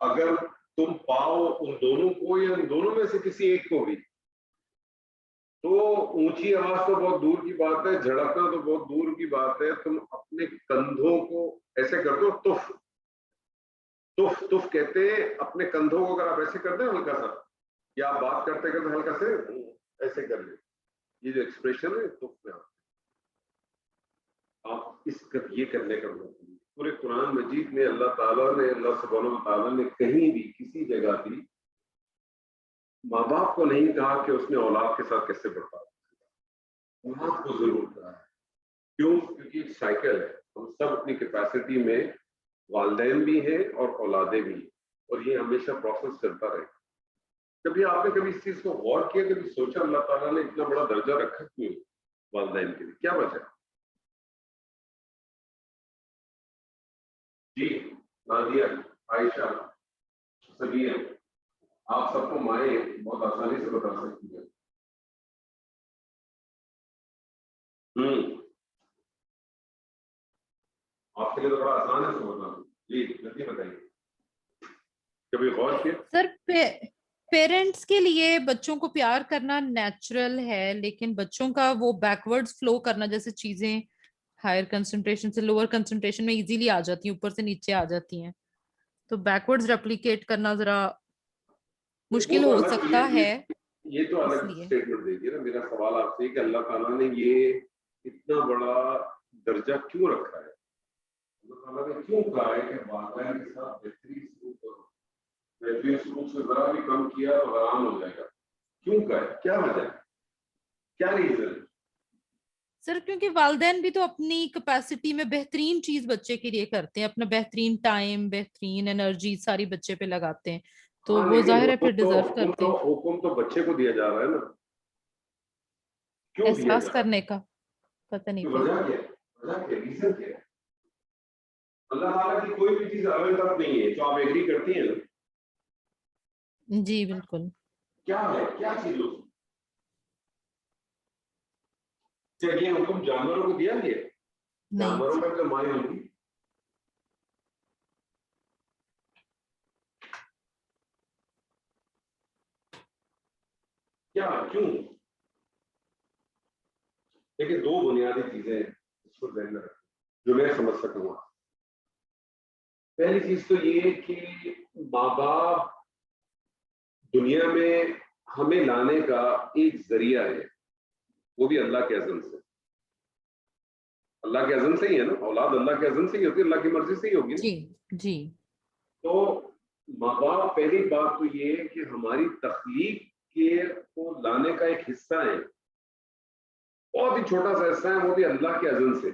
اگر تم پاؤ ان دونوں کو یا ان دونوں میں سے کسی ایک کو بھی, تو اونچی آواز تو بہت دور کی بات ہے, جھڑکنا تو بہت دور کی بات ہے, تم اپنے کندھوں کو ایسے کر دو, تف تف تف کہتے ہیں اپنے کندھوں کو اگر آپ ایسے کر دیں ہلکا سا, یا آپ بات کرتے کرتے ہلکا سے ایسے کر لیں, یہ جو ایکسپریشن ہے تف میں آپ اس کا یہ کرنے کا مطلب. پورے قرآن مجید میں اللہ تعالیٰ نے, اللہ سبحانہ و تعالیٰ نے کہیں بھی کسی جگہ بھی ماں باپ کو نہیں کہا کہ اس نے اولاد کے ساتھ کیسے برتاؤ, اولاد کو ضرور کہا ہے. کیوں؟ کیونکہ ایک سائیکل ہے, ہم سب اپنی کیپیسٹی میں والدین بھی ہیں اور اولادیں بھی ہیں, اور یہ ہمیشہ پروسیس چلتا رہے گا. کبھی آپ نے کبھی اس چیز کو غور کیا, کبھی سوچا اللہ تعالیٰ نے اتنا بڑا درجہ رکھا کیوں والدین کے لیے, کیا وجہ؟ جی نادیہ, عائشہ, سبیہ, آپ سب کو مائیں بہت آسانی سے بتا سکتی ہیں. آپ کے لیے تو بڑا آسان ہے سمجھنا. جی جلدی بتائیے, کبھی غور کیا؟ سر پیرنٹس کے لیے بچوں کو پیار کرنا نیچرل ہے, لیکن بچوں کا وہ بیکورڈ فلو کرنا, جیسے چیزیں ہائر کنسنٹریشن سے لوور کنسنٹریشن میں ایزیلی آ جاتی ہیں, اوپر سے نیچے آ جاتی ہیں, تو بیکورڈ ریپلیکیٹ کرنا ذرا مشکل ہو سکتا ہے. یہ تو اس الگ لیے اسٹیٹمنٹ دے دیے نا. میرا سوال آپ سے کہ اللہ تعالیٰ نے یہ اتنا بڑا درجہ کیوں رکھا ہے؟ اللہ تعالیٰ نے کیوں کہا ہے کہ والدین کے ساتھ بہترین سلوک کرو, بہترین سلوک سے ذرا بھی کم کیا تو حرام ہو جائے گا؟ کیوں کہا ہے, کیا وجہ ہے, کیا ریزن ہے؟ سر کیونکہ والدین بھی تو اپنی کیپیسٹی میں بہترین چیز بچے کے لیے کرتے ہیں, اپنا بہترین ٹائم, بہترین انرجی ساری بچے پہ لگاتے ہیں, تو وہ ظاہر ہے پھر ڈیزرو کرتے ہیں. حکم تو بچے کو دیا جا رہا ہے نا, کیوں دیا احساس جا رہا ہے؟ کرنے کا پتہ نہیں پھر وجہ کیا ہے, وجہ کیا ہے, ریزن کیا ہے؟ اللہ تعالیٰ کی کوئی بھی چیز اویلیبل نہیں ہے, تو آپ ایگری کرتی ہیں نا؟ جی بالکل. کیا ہے, کیا چیز ہو؟ کیا یہ حکم جانوروں کو دیا گیا؟ جانوروں میں تو مائیں ہوگی. کیا, کیوں؟ لیکن دو بنیادی چیزیں اس کو ذہن میں رکھیں جو میں سمجھ سکوں گا. پہلی چیز تو یہ کہ ماں باپ دنیا میں ہمیں لانے کا ایک ذریعہ ہے, وہ بھی اللہ کے اذن سے. اللہ کے اذن سے ہی ہے نا, اولاد اللہ کے اذن سے ہی ہوتی ہے, اللہ کی مرضی سے ہی ہوگی. جی جی. تو ماں باپ پہلی بات تو یہ ہے کہ ہماری تخلیق کے کو لانے کا ایک حصہ ہے, بہت ہی چھوٹا سا حصہ ہے, وہ بھی اللہ کے اذن سے,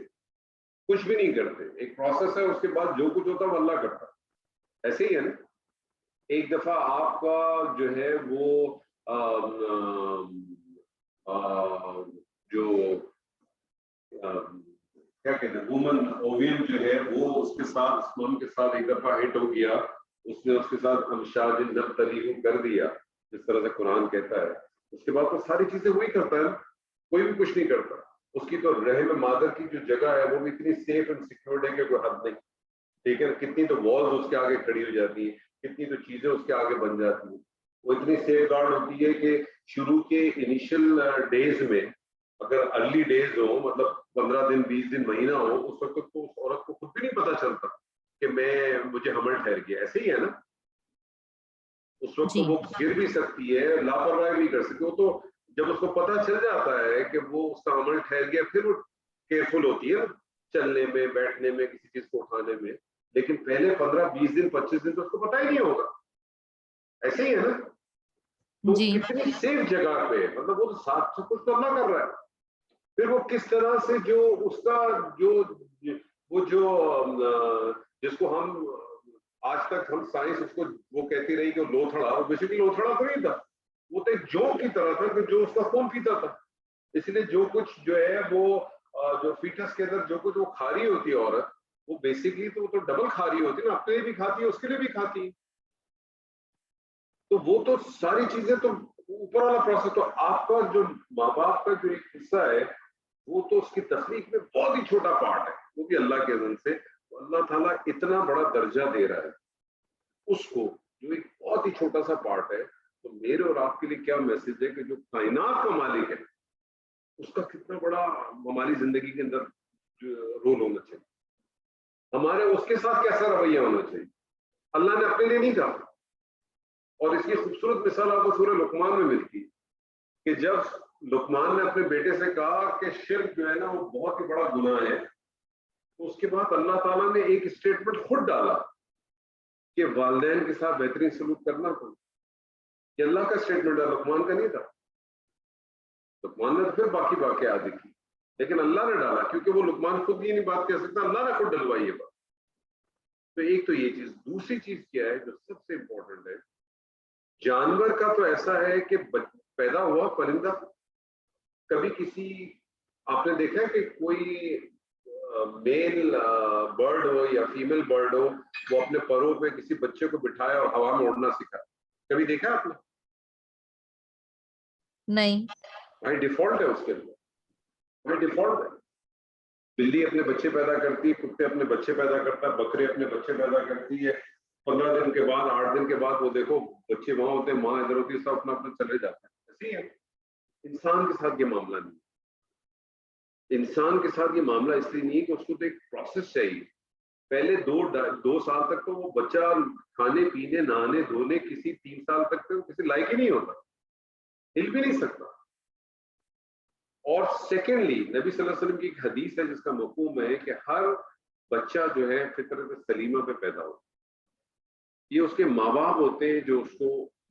کچھ بھی نہیں کرتے, ایک پروسیس ہے, اس کے بعد جو کچھ ہوتا ہے وہ اللہ کرتا ہے. ایسے ہی ہے نا, ایک دفعہ آپ کا جو ہے وہ جو کیا کہتے ہیں وومن اوویم جو ہے وہ اس کے ساتھ اسمام کے ساتھ ایک دفعہ ہٹ ہو گیا, اس نے اس کے ساتھ امشاج نبتلیہ کر دیا جس طرح سے قرآن کہتا ہے. اس کے بعد تو ساری چیزیں وہی کرتا ہے, کوئی بھی کچھ نہیں کرتا. اس کی تو رحم مادر کی جو جگہ ہے وہ بھی اتنی سیف اینڈ سیکیورڈ ہے کہ کوئی حد نہیں, ٹھیک ہے. کتنی تو والز اس کے آگے کھڑی ہو جاتی ہیں, کتنی تو چیزیں اس کے آگے بن جاتی ہیں, وہ اتنی سیف گارڈ ہوتی ہے کہ شروع کے انیشل ڈیز میں اگر ارلی ڈیز ہو, مطلب 15 دن 20 دن مہینہ ہو, اس وقت تو اس عورت کو خود بھی نہیں پتا چلتا کہ مجھے حمل ٹھہر گیا. ایسے ہی ہے نا, اس وقت تو وہ گر بھی سکتی ہے, لاپرواہی بھی کر سکتی. وہ تو جب اس کو پتا چل جاتا ہے کہ وہ اس کا حمل ٹھہر گیا, پھر وہ کیئرفل ہوتی ہے چلنے میں, بیٹھنے میں, کسی چیز کو اٹھانے میں. لیکن پہلے 15 20 دن 25 دن تو اس کو پتا ہی نہیں ہوگا. ایسے ہی ہے نا. تو کتنی سیف جگہ پہ, مطلب وہ ساتھ سے کچھ تو اللہ کر رہا ہے. پھر وہ کس طرح سے جو اس کا جو جس کو ہم آج تک ہم سائنس اس کو وہ کہتی رہی کہ لوتھڑا, وہ بیسیکلی لوتھڑا تو نہیں تھا, وہ تو ایک جوک کی طرح تھا کہ جو اس کا خون پیتا تھا. اس لیے جو کچھ جو ہے وہ جو فیٹس کے اندر جو کچھ وہ کھا رہی ہوتی ہے عورت, وہ بیسیکلی تو ڈبل کھا رہی ہوتی ہے نا, اپنے لیے بھی کھاتی ہے, اس کے لیے بھی کھاتی ہے. تو وہ تو ساری چیزیں تو اوپر والا پروسیس. تو آپ کا جو ماں باپ کا جو ایک حصہ ہے وہ تو اس کی تخلیق میں بہت ہی چھوٹا پارٹ ہے, وہ بھی اللہ کے اذن سے. اللہ تعالیٰ اتنا بڑا درجہ دے رہا ہے اس کو, جو ایک بہت ہی چھوٹا سا پارٹ ہے. تو میرے اور آپ کے لیے کیا میسج ہے کہ جو کائنات کا مالک ہے اس کا کتنا بڑا ہماری زندگی کے اندر رول ہونا چاہیے, ہمارے اس کے ساتھ کیسا رویہ ہونا چاہیے. اللہ نے اپنے لیے نہیں کہا, اور اس کی خوبصورت مثال آپ کو سورہ لقمان میں ملتی ہے کہ جب لقمان نے اپنے بیٹے سے کہا کہ شرک جو ہے نا وہ بہت ہی بڑا گناہ ہے, تو اس کے بعد اللہ تعالیٰ نے ایک اسٹیٹمنٹ خود ڈالا کہ والدین کے ساتھ بہترین سلوک کرنا تھا. یہ اللہ کا اسٹیٹمنٹ ہے, لقمان کا نہیں تھا. لقمان نے تو پھر باقی واقعات کی, لیکن اللہ نے ڈالا کیونکہ وہ لقمان خود یہ نہیں بات کہہ سکتا, اللہ نے خود ڈلوائی یہ بات. تو ایک تو یہ چیز. دوسری چیز کیا ہے جو سب سے امپورٹنٹ ہے, جانور کا تو ایسا ہے کہ پیدا ہوا پرندہ, کبھی کسی آپ نے دیکھا ہے کہ کوئی میل برڈ ہو یا فیمیل برڈ ہو, وہ اپنے پروں پہ کسی بچے کو بٹھایا اور ہوا میں اڑنا سکھا, کبھی دیکھا آپ نے؟ نہیں. بھائی ڈیفالٹ ہے اس کے اندر, بھائی ڈیفالٹ ہے. بلی اپنے بچے پیدا کرتی ہے, کتے اپنے بچے پیدا کرتا ہے, بکرے اپنے بچے پیدا کرتی ہے. 15 دن کے بعد 8 دن کے بعد وہ دیکھو بچے وہاں ہوتے ہیں, ماں ادھر ہوتی ہے, سب اپنا اپنا چلے جاتے ہیں. ایسے ہی ہے. انسان کے ساتھ یہ معاملہ نہیں. انسان کے ساتھ یہ معاملہ اس لیے نہیں ہے کہ اس کو تو ایک پروسیس چاہیے. پہلے 2 سال تک تو وہ بچہ کھانے پینے نہانے دھونے, کسی 3 سال تک تو کسی لائق ہی نہیں ہوتا, ہل بھی نہیں سکتا. اور سیکنڈلی نبی صلی اللہ علیہ وسلم کی ایک حدیث ہے جس کا مفہوم ہے کہ ہر بچہ جو ہے فطرت سلیمہ پہ پیدا ہوتا ہے. یہ اس کے ماں باپ ہوتے ہیں جو اس کو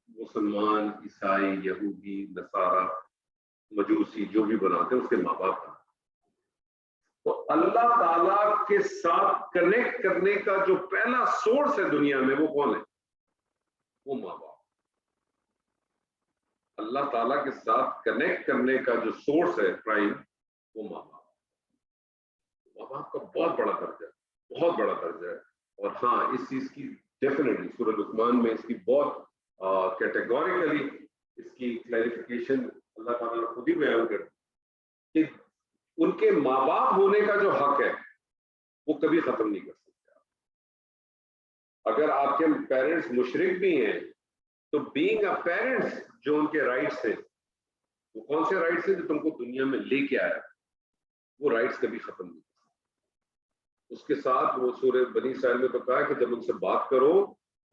مسلمان, عیسائی, یہودی, نصارہ, مجوسی جو بھی بناتے ہیں اس کے ماں باپ. تو اللہ تعالیٰ کے ساتھ کنیکٹ کرنے کا جو پہلا سورس ہے دنیا میں وہ کون ہے؟ وہ ماں باپ. اللہ تعالیٰ کے ساتھ کنیکٹ کرنے کا جو سورس ہے پرائم, وہ ماں باپ. ماں باپ کا بہت بڑا درجہ ہے, بہت بڑا درجہ ہے. اور ہاں اس چیز کی ڈیفینیٹلی سورہ لقمان میں اس کی بہت کیٹیگوریکلی اس کی کلیریفیکیشن اللہ تعالیٰ نے خود ہی بیان کر کہ ان کے ماں باپ ہونے کا جو حق ہے وہ کبھی ختم نہیں کر سکتے. اگر آپ کے پیرنٹس مشرک بھی ہیں تو بینگ اے پیرنٹس جو ان کے رائٹس ہیں, وہ کون سے رائٹس ہیں جو تم کو دنیا میں لے کے آیا, وہ رائٹس کبھی ختم نہیں. اس کے ساتھ وہ سورہ بنی اسرائیل میں بتایا کہ جب ان سے بات کرو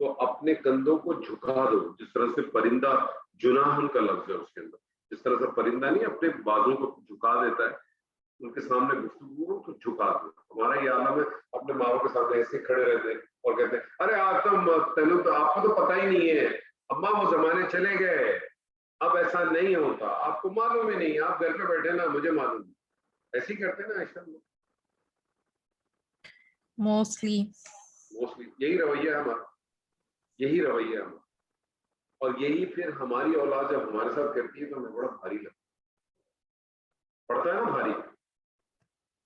تو اپنے کندھوں کو جھکا دو, جس طرح سے پرندہ جناحن کا لفظ ہے اس کے اندر, جس طرح سے پرندہ نہیں اپنے بازوں کو جھکا دیتا ہے, ان کے سامنے گفتگو کرو تو جھکا دو. ہمارا یہ عالم ہے اپنے ماں باپ کے سامنے ایسے کھڑے رہتے اور کہتے ہیں ارے آپ تو آپ کو تو پتہ ہی نہیں ہے اماں وہ زمانے چلے گئے اب ایسا نہیں ہوتا آپ کو معلوم ہی نہیں آپ گھر پہ بیٹھے نا مجھے معلوم نہیں. ایسے ہی کرتے نا عائشہ موسٹلی یہی رویہ ہے ہمارا, یہی رویہ ہے ہمارا. اور یہی پھر ہماری اولاد جب ہمارے ساتھ کرتی ہے تو ہمیں بڑا بھاری لگتا پڑتا ہے نا, بھاری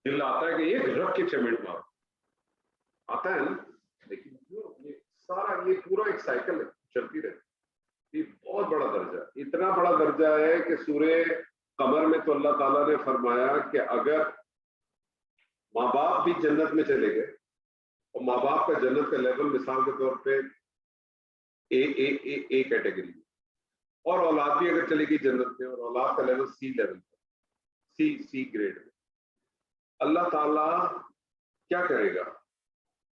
دل آتا ہے کہ ایک رکھ کے چمیٹ مار آتا ہے نا. لیکن یہ سارا یہ پورا ایک سائیکل ہے چلتی رہتی. یہ بہت بڑا درجہ ہے, اتنا بڑا درجہ ہے کہ سورہ قمر میں تو اللہ تعالیٰ نے فرمایا کہ اگر ماں باپ بھی جنت میں چلے گئے اور ماں باپ کا جنت کا لیول مثال کے طور پہ اے کیٹیگری اور اولاد بھی اگر چلے گئی جنت میں اور اولاد کا لیول سی لیول سی گریڈ میں, اللہ تعالیٰ کیا کرے گا؟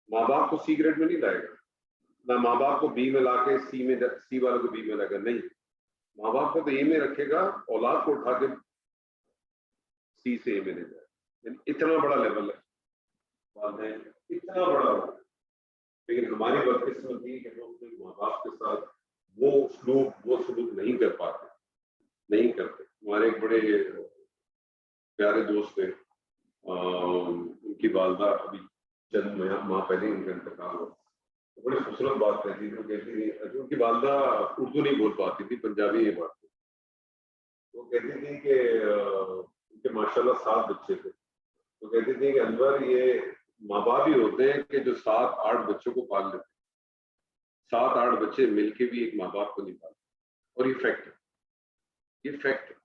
ماں باپ کو سی گریڈ میں نہیں لائے گا, نہ ماں باپ کو بی میں لا کے سی والے کو بی میں لائے گا, نہیں, ماں باپ کو تو اے میں رکھے گا, اولاد کو اٹھا کے سی سے اے میں لے جائے. اتنا بڑا لیول ہے, اتنا بڑا. لیکن ہماری بدقسمتی کہ ہم اپنے ماں باپ کے ساتھ وہ سلوک نہیں کر پاتے, نہیں کرتے. ہمارے ایک بڑے پیارے دوست تھے, ان کی والدہ ابھی چند ماہ پہلے ان کا انتقال ہوا. بڑی خوبصورت بات کہتی تھی, وہ کہتی تھی ان کی والدہ اردو نہیں بول پاتی تھی, پنجابی یہ بات تھی. وہ کہتی تھی کہ ان کے ماشاء اللہ 7 بچے تھے. وہ کہتی تھی کہ انور یہ ماں باپ ہی ہوتے ہیں کہ جو 7-8 بچوں کو پال لیتے, 7-8 بچے مل کے بھی ایک ماں باپ کو نہیں پالتے. اور یہ فیکٹ ہے, یہ فیکٹ ہے.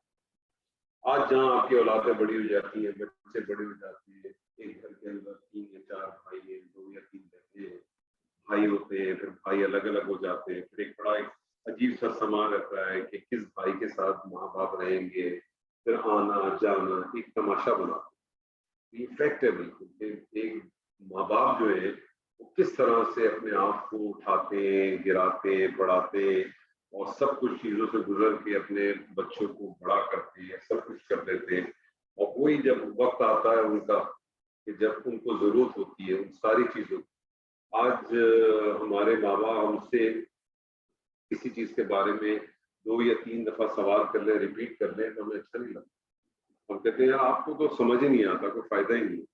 آج جہاں آپ کی اولادیں بڑی ہو جاتی ہیں, بچے بڑے ہو جاتے ہیں, ایک گھر کے اندر 3 یا 4 بھائی ہیں, 2 یا 3 بہنیں ہیں, بھائی ہوتے ہیں, پھر بھائی الگ الگ ہو جاتے ہیں, پھر ایک بڑا عجیب سا سما رہتا ہے کہ کس بھائی کے ساتھ ماں باپ رہیں گے, پھر آنا جانا ایک تماشا بنا. یہ فیکٹ ہے بالکل کہ ایک ماں باپ جو ہے وہ کس طرح سے اپنے آپ کو اٹھاتے ہیں, گراتے ہیں, پڑھاتے ہیں اور سب کچھ چیزوں سے گزر کے اپنے بچوں کو بڑا کرتے ہیں, سب کچھ کر دیتے ہیں. اور وہی جب وقت آتا ہے ان کا کہ جب ان کو ضرورت ہوتی ہے ان ساری چیزوں کی. آج ہمارے ماں باپ ہم سے کسی چیز کے بارے میں 2 یا 3 دفعہ سوال کر لیں, ریپیٹ کر لیں تو ہمیں اچھا نہیں لگتا. ہم کہتے ہیں آپ کو تو سمجھ ہی نہیں آتا, کوئی فائدہ ہی نہیں.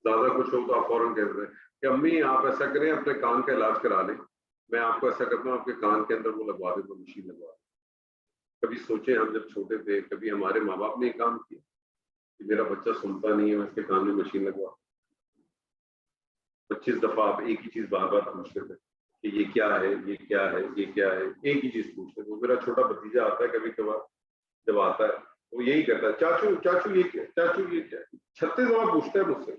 زیادہ کچھ ہو تو آپ فوراً کہتے ہیں کہ امی آپ ایسا کریں اپنے کان کا علاج کرا لیں, میں آپ کو ایسا کرتا ہوں آپ کے کان کے اندر وہ لگوا دیں تو مشین لگوا دیں. کبھی سوچیں ہم جب چھوٹے تھے کبھی ہمارے ماں باپ نے یہ کام کیا کہ میرا بچہ سنتا نہیں ہے میں اس کے کان میں مشین لگوا. 25 دفعہ آپ ایک ہی چیز بار بار پوچھتے تھے کہ یہ کیا ہے, یہ کیا ہے, یہ کیا ہے, ایک ہی چیز پوچھتے تھے. وہ میرا چھوٹا بھتیجا آتا ہے کبھی کبھار, جب آتا ہے وہ یہی کہتا ہے چاچو چاچو یہ کیا, چاچو یہ کیا. 36 دفعہ پوچھتا ہے مجھ سے,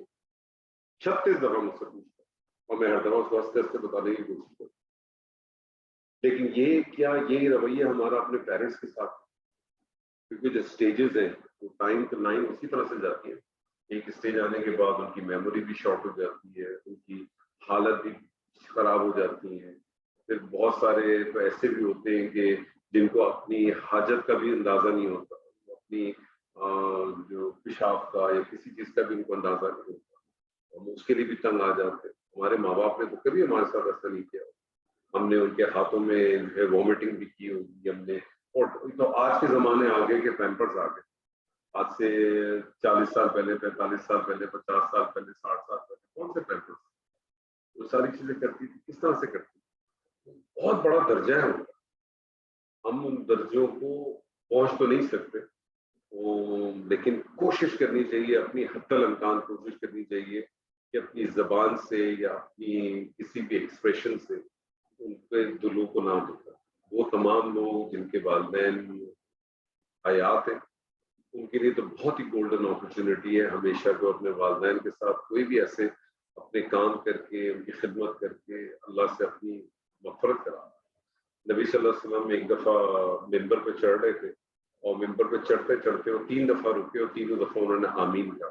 36 دفعہ مجھ سے پوچھتا ہے اور میں ہر دفعہ اس واسطے سے بتانے کی کوشش کرتا. لیکن یہ کیا یہی رویہ ہمارا اپنے پیرنٹس کے ساتھ, کیونکہ جو سٹیجز ہیں وہ ٹائم ٹو ٹائم اسی طرح سے جاتی ہیں. ایک سٹیج آنے کے بعد ان کی میموری بھی شارٹ ہو جاتی ہے, ان کی حالت بھی خراب ہو جاتی ہے. پھر بہت سارے تو ایسے بھی ہوتے ہیں کہ جن کو اپنی حاجت کا بھی اندازہ نہیں ہوتا, اپنی جو پیشاب کا یا کسی چیز کا بھی ان کو اندازہ نہیں ہوتا, ہم اس کے لیے بھی تنگ آ جاتے ہیں. ہمارے ماں باپ نے تو کبھی ہمارے ساتھ ایسا نہیں کیا. ہم نے ان کے ہاتھوں میں وامٹنگ بھی کی ہوگی ہم نے. اور تو آج کے زمانے آ گئے کہ پیمپرز آ گئے. آج سے 40 سال پہلے, 45 سال پہلے, 50 سال پہلے, 60 سال پہلے کون سے پیمپرز, وہ ساری چیزیں کرتی تھی, کس طرح سے کرتی تھی. بہت بڑا درجہ ہے ان کا, ہم ان درجوں کو پہنچ تو نہیں سکتے, لیکن کوشش کرنی چاہیے, اپنی حد الامکان کوشش کرنی چاہیے کہ اپنی زبان سے یا اپنی کسی بھی ایکسپریشن سے ان کے دلوں کو نہ دکھا. وہ تمام لوگ جن کے والدین حیات ہیں ان کے لیے تو بہت ہی گولڈن اپرچونٹی ہے ہمیشہ کو اپنے والدین کے ساتھ کوئی بھی ایسے اپنے کام کر کے ان کی خدمت کر کے اللہ سے اپنی مغفرت کرا. نبی صلی اللہ علیہ وسلم ایک دفعہ ممبر پہ چڑھ رہے تھے اور ممبر پہ چڑھتے چڑھتے وہ 3 دفعہ رکے اور 3 دفعہ انہوں نے آمین کہا.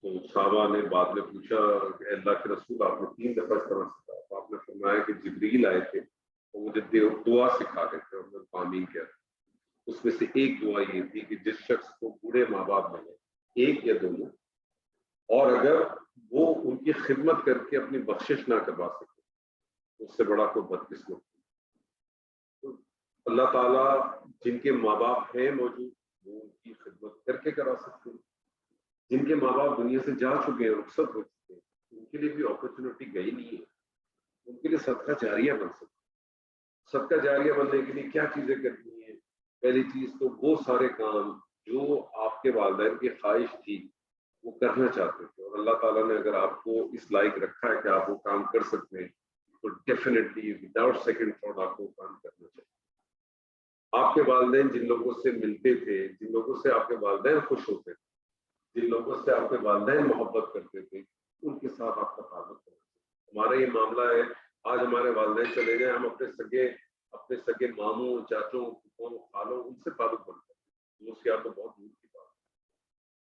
تو صحابہ نے بعد میں پوچھا کہ اللہ کے رسول آپ نے 3 دفعہ اس طرح سے کہا, تو آپ نے فرمایا کہ جبریل آئے تھے اور مجھے دعا سکھا رہے تھے اور میں آمین کہا. اس میں سے ایک دعا یہ تھی کہ جس شخص کو بوڑھے ماں باپ ملے, ایک یا دونوں، اور اگر وہ ان کی خدمت کر کے اپنی بخشش نہ کروا سکے اس سے بڑا کوئی بدقسمت نہیں۔ اللہ تعالیٰ جن کے ماں باپ ہیں موجود وہ ان کی خدمت کر کے کرا سکتے ہیں، جن کے ماں باپ دنیا سے جا چکے ہیں، رخصت ہو چکے ہیں، ان کے لیے بھی اپرچونٹی گئی نہیں ہے، ان کے لیے صدقہ جاریہ بن سکتا ہے۔ صدقہ جاریہ بننے کے لیے کیا چیزیں کرنی ہیں؟ پہلی چیز تو وہ سارے کام جو آپ کے والدین کی خواہش تھی وہ کرنا چاہتے تھے، اور اللہ تعالیٰ نے اگر آپ کو اس لائق رکھا ہے کہ آپ وہ کام کر سکتے ہیں تو ڈیفینیٹلی وداؤٹ سیکنڈ تھاٹ آپ کو کام کرنا چاہیے۔ آپ کے والدین جن لوگوں سے ملتے تھے، جن لوگوں سے آپ کے والدین خوش ہوتے تھے، جن لوگوں سے آپ کے والدین محبت کرتے تھے، ان کے ساتھ آپ کا تعلق کرنا چاہیے۔ ہمارا یہ معاملہ ہے، آج ہمارے والدین چلے جائیں، ہم اپنے سگے ماموں، چاچوں، پھوپھوں، خالوں، ان سے تعلق بنتے ہیں، دوست یار تو بہت دور کی بات ہے۔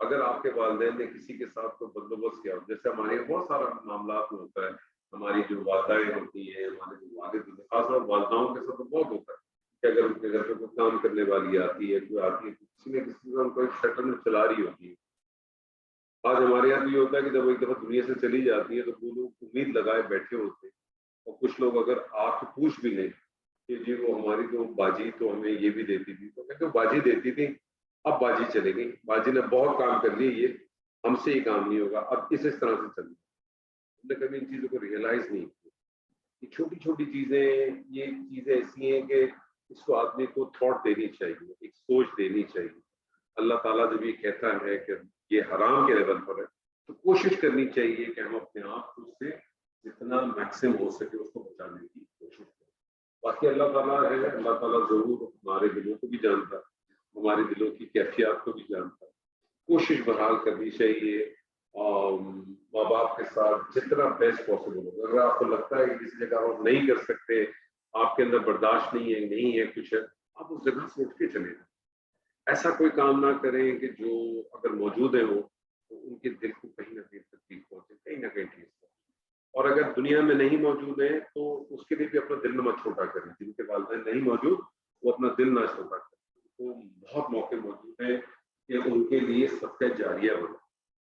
اگر آپ کے والدین نے کسی کے ساتھ کوئی بندوبست کیا، جیسے ہمارے یہاں بہت سارا معاملات میں ہوتا ہے، ہماری جو والدائیں ہوتی ہیں، ہمارے جو والد ہوتے ہیں، خاص طور والداؤں کے ساتھ تو بہت ہوتا ہے کہ اگر ان کے گھر پہ کوئی کام کرنے والی آتی ہے، کوئی آتی ہے، کسی نے کسی کا ان کو ایک سیٹلمنٹ چلا رہی ہوتی ہے۔ آج ہمارے یہاں تو یہ ہوتا ہے کہ جب ایک دفعہ دنیا سے چلی جاتی ہے تو وہ لوگ امید لگائے بیٹھے ہوتے ہیں، اور کچھ لوگ اگر آپ کو پوچھ بھی لیں کہ جی وہ ہماری تو باجی تو ہمیں یہ بھی دیتی تھی، تو کہتے باجی دیتی تھی، اب باجی چلے گئی، باجی نے بہت کام کر لیے، یہ ہم سے یہ کام نہیں ہوگا، اب اس طرح سے چل ہم نے کبھی ان چیزوں کو ریئلائز نہیں کیا۔ یہ چھوٹی چھوٹی چیزیں، یہ چیزیں ایسی ہیں کہ اس کو آدمی کو تھاٹ دینی چاہیے، ایک سوچ دینی چاہیے۔ اللہ تعالیٰ جب یہ کہتا ہے کہ یہ حرام کے لیول پر ہے تو کوشش کرنی چاہیے کہ ہم اپنے آپ کو اس سے جتنا میکسم ہو سکے اس کو بچانے کی کوشش کریں۔ باقی اللہ تعالیٰ ہے، اللہ تعالیٰ ضرور ہمارے دلوں کو بھی جانتا ہے، ہمارے دلوں کی کیفیات کو بھی جانتا ہے۔ کوشش بحال کرنی چاہیے، اور ماں باپ کے ساتھ جتنا بیسٹ پاسبل ہو۔ اگر آپ کو لگتا ہے کہ کسی جگہ آپ نہیں کر سکتے، آپ کے اندر برداشت نہیں ہے کچھ ہے، آپ اس جگہ سے اٹھ کے چلے جائیں۔ ایسا کوئی کام نہ کریں کہ جو اگر موجود ہے وہ تو ان کے دل کو کہیں نہ کہیں تکلیف پہنچے، کہیں نہ کہیں ٹھیک پہنچے۔ اور اگر دنیا میں نہیں موجود ہیں تو اس کے لیے بھی اپنا دل نہ مت چھوٹا کریں، جن کے والدین نہیں موجود وہ اپنا دل نہ چھوٹا کریں۔ تو بہت موقع موجود ہیں کہ ان کے لیے صدقہ جاریہ بنے،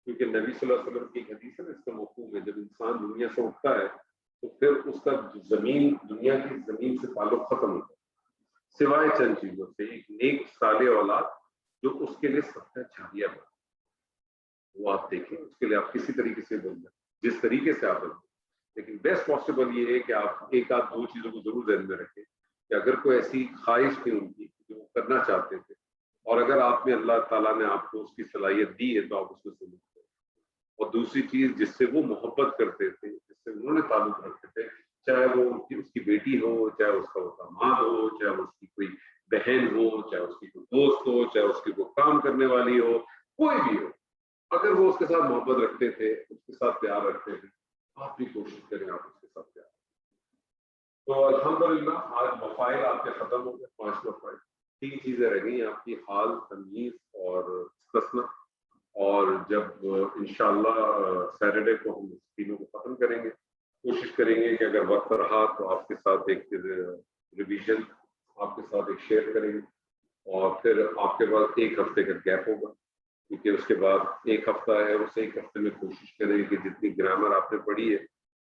کیونکہ نبی صلی اللہ علیہ وسلم کی حدیث ہے، اس کا مفہوم ہے جب انسان دنیا سے اٹھتا ہے تو پھر اس کا دنیا کی زمین سے تعلق ختم ہوتا ہے، سوائے چند چیزوں سے، ایک نیک صالح اولاد جو اس کے لیے صدقہ جاریہ بنے، وہ آپ دیکھیں، اس کے لیے آپ کسی طریقے سے بن جائیں، جس طریقے سے آپ بن جائیں۔ لیکن بیسٹ پاسبل یہ ہے کہ آپ ایک آدھ دو چیزوں کو ضرور ذہن میں رکھیں کہ اگر کوئی ایسی خواہش تھی ان کی جو وہ کرنا چاہتے تھے، اور اگر آپ میں اللہ تعالیٰ نے آپ کو اس کی صلاحیت دی ہے تو آپ اس کو ضرور کریں۔ اور دوسری چیز، جس سے وہ محبت کرتے تھے، جس سے انہوں نے تعلق رکھتے تھے، چاہے وہ اس کی بیٹی ہو، چاہے اس کا وہ داماد ہو، چاہے اس کی کوئی بہن ہو، چاہے اس کی کوئی دوست ہو، چاہے اس کی کوئی کام کرنے والی ہو، کوئی بھی ہو، اگر وہ اس کے ساتھ محبت رکھتے تھے، اس کے ساتھ پیار رکھتے تھے، آپ بھی کوشش کریں آپ اس کے ساتھ پیار۔ تو الحمدللہ آج مسائل آپ کے ختم ہو گئے، 5 مسائل، 3 چیزیں رہ گئی آپ کی، حال، تمیز اور استثناء، اور جب انشاءاللہ سیٹرڈے کو ہم تینوں کو ختم کریں گے، کوشش کریں گے کہ اگر وقت رہا تو آپ کے ساتھ ایک ریویژن آپ کے ساتھ ایک شیئر کریں گے، اور پھر آپ کے پاس 1 ہفتے کا گیپ ہوگا، کیونکہ اس کے بعد 1 ہفتہ ہے، اس 1 ہفتے میں کوشش کریں کہ جتنی گرامر آپ نے پڑھی ہے،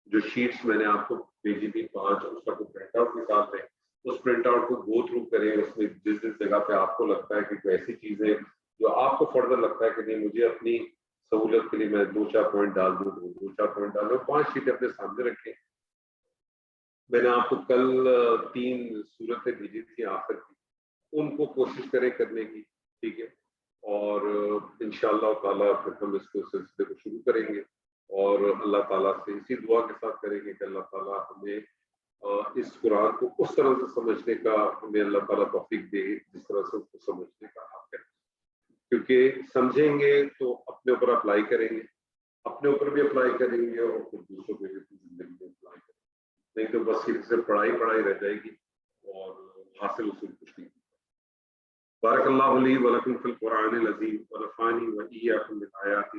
جو شیٹس میں نے آپ کو بھیجی تھی 5، اس کا کوئی پرنٹ آؤٹ کے ساتھ ہے، اس پرنٹ آؤٹ کو گو تھرو کریں، اس میں جس جگہ پہ آپ کو لگتا ہے کہ کوئی ایسی چیزیں جو آپ کو فردر لگتا ہے کہ نہیں مجھے اپنی سہولت کے لیے میں 2-4 پوائنٹ ڈال دوں، 2-4 پوائنٹ ڈال دوں، 5 شیٹیں اپنے سامنے رکھیں۔ میں نے آپ کو کل 3 صورتیں بھیجی تھی آخر کی، ان کو کوشش کریں کرنے کی، ٹھیک ہے، اور انشاءاللہ تعالیٰ پھر ہم اس کو سلسلے کو شروع کریں گے، اور اللہ تعالیٰ سے اسی دعا کے ساتھ کریں گے کہ اللہ تعالیٰ ہمیں اس قرآن کو اس طرح سے سمجھنے کا ہمیں اللہ تعالیٰ توفیق دے جس طرح سے اس کو سمجھنے کا حق ہے، کیونکہ سمجھیں گے تو اپنے اوپر اپلائی کریں گے، اپنے اوپر بھی اپلائی کریں گے اور پھر دوسروں کو بھی اپنی زندگی میں اپلائی کریں گے، نہیں تو بس صرف پڑھائی رہ جائے گی اور حاصل اصول کچھ نہیں۔ بارک اللہ لی ولکم فی القرآن العظیم ونفعنی وإیاکم بالآیات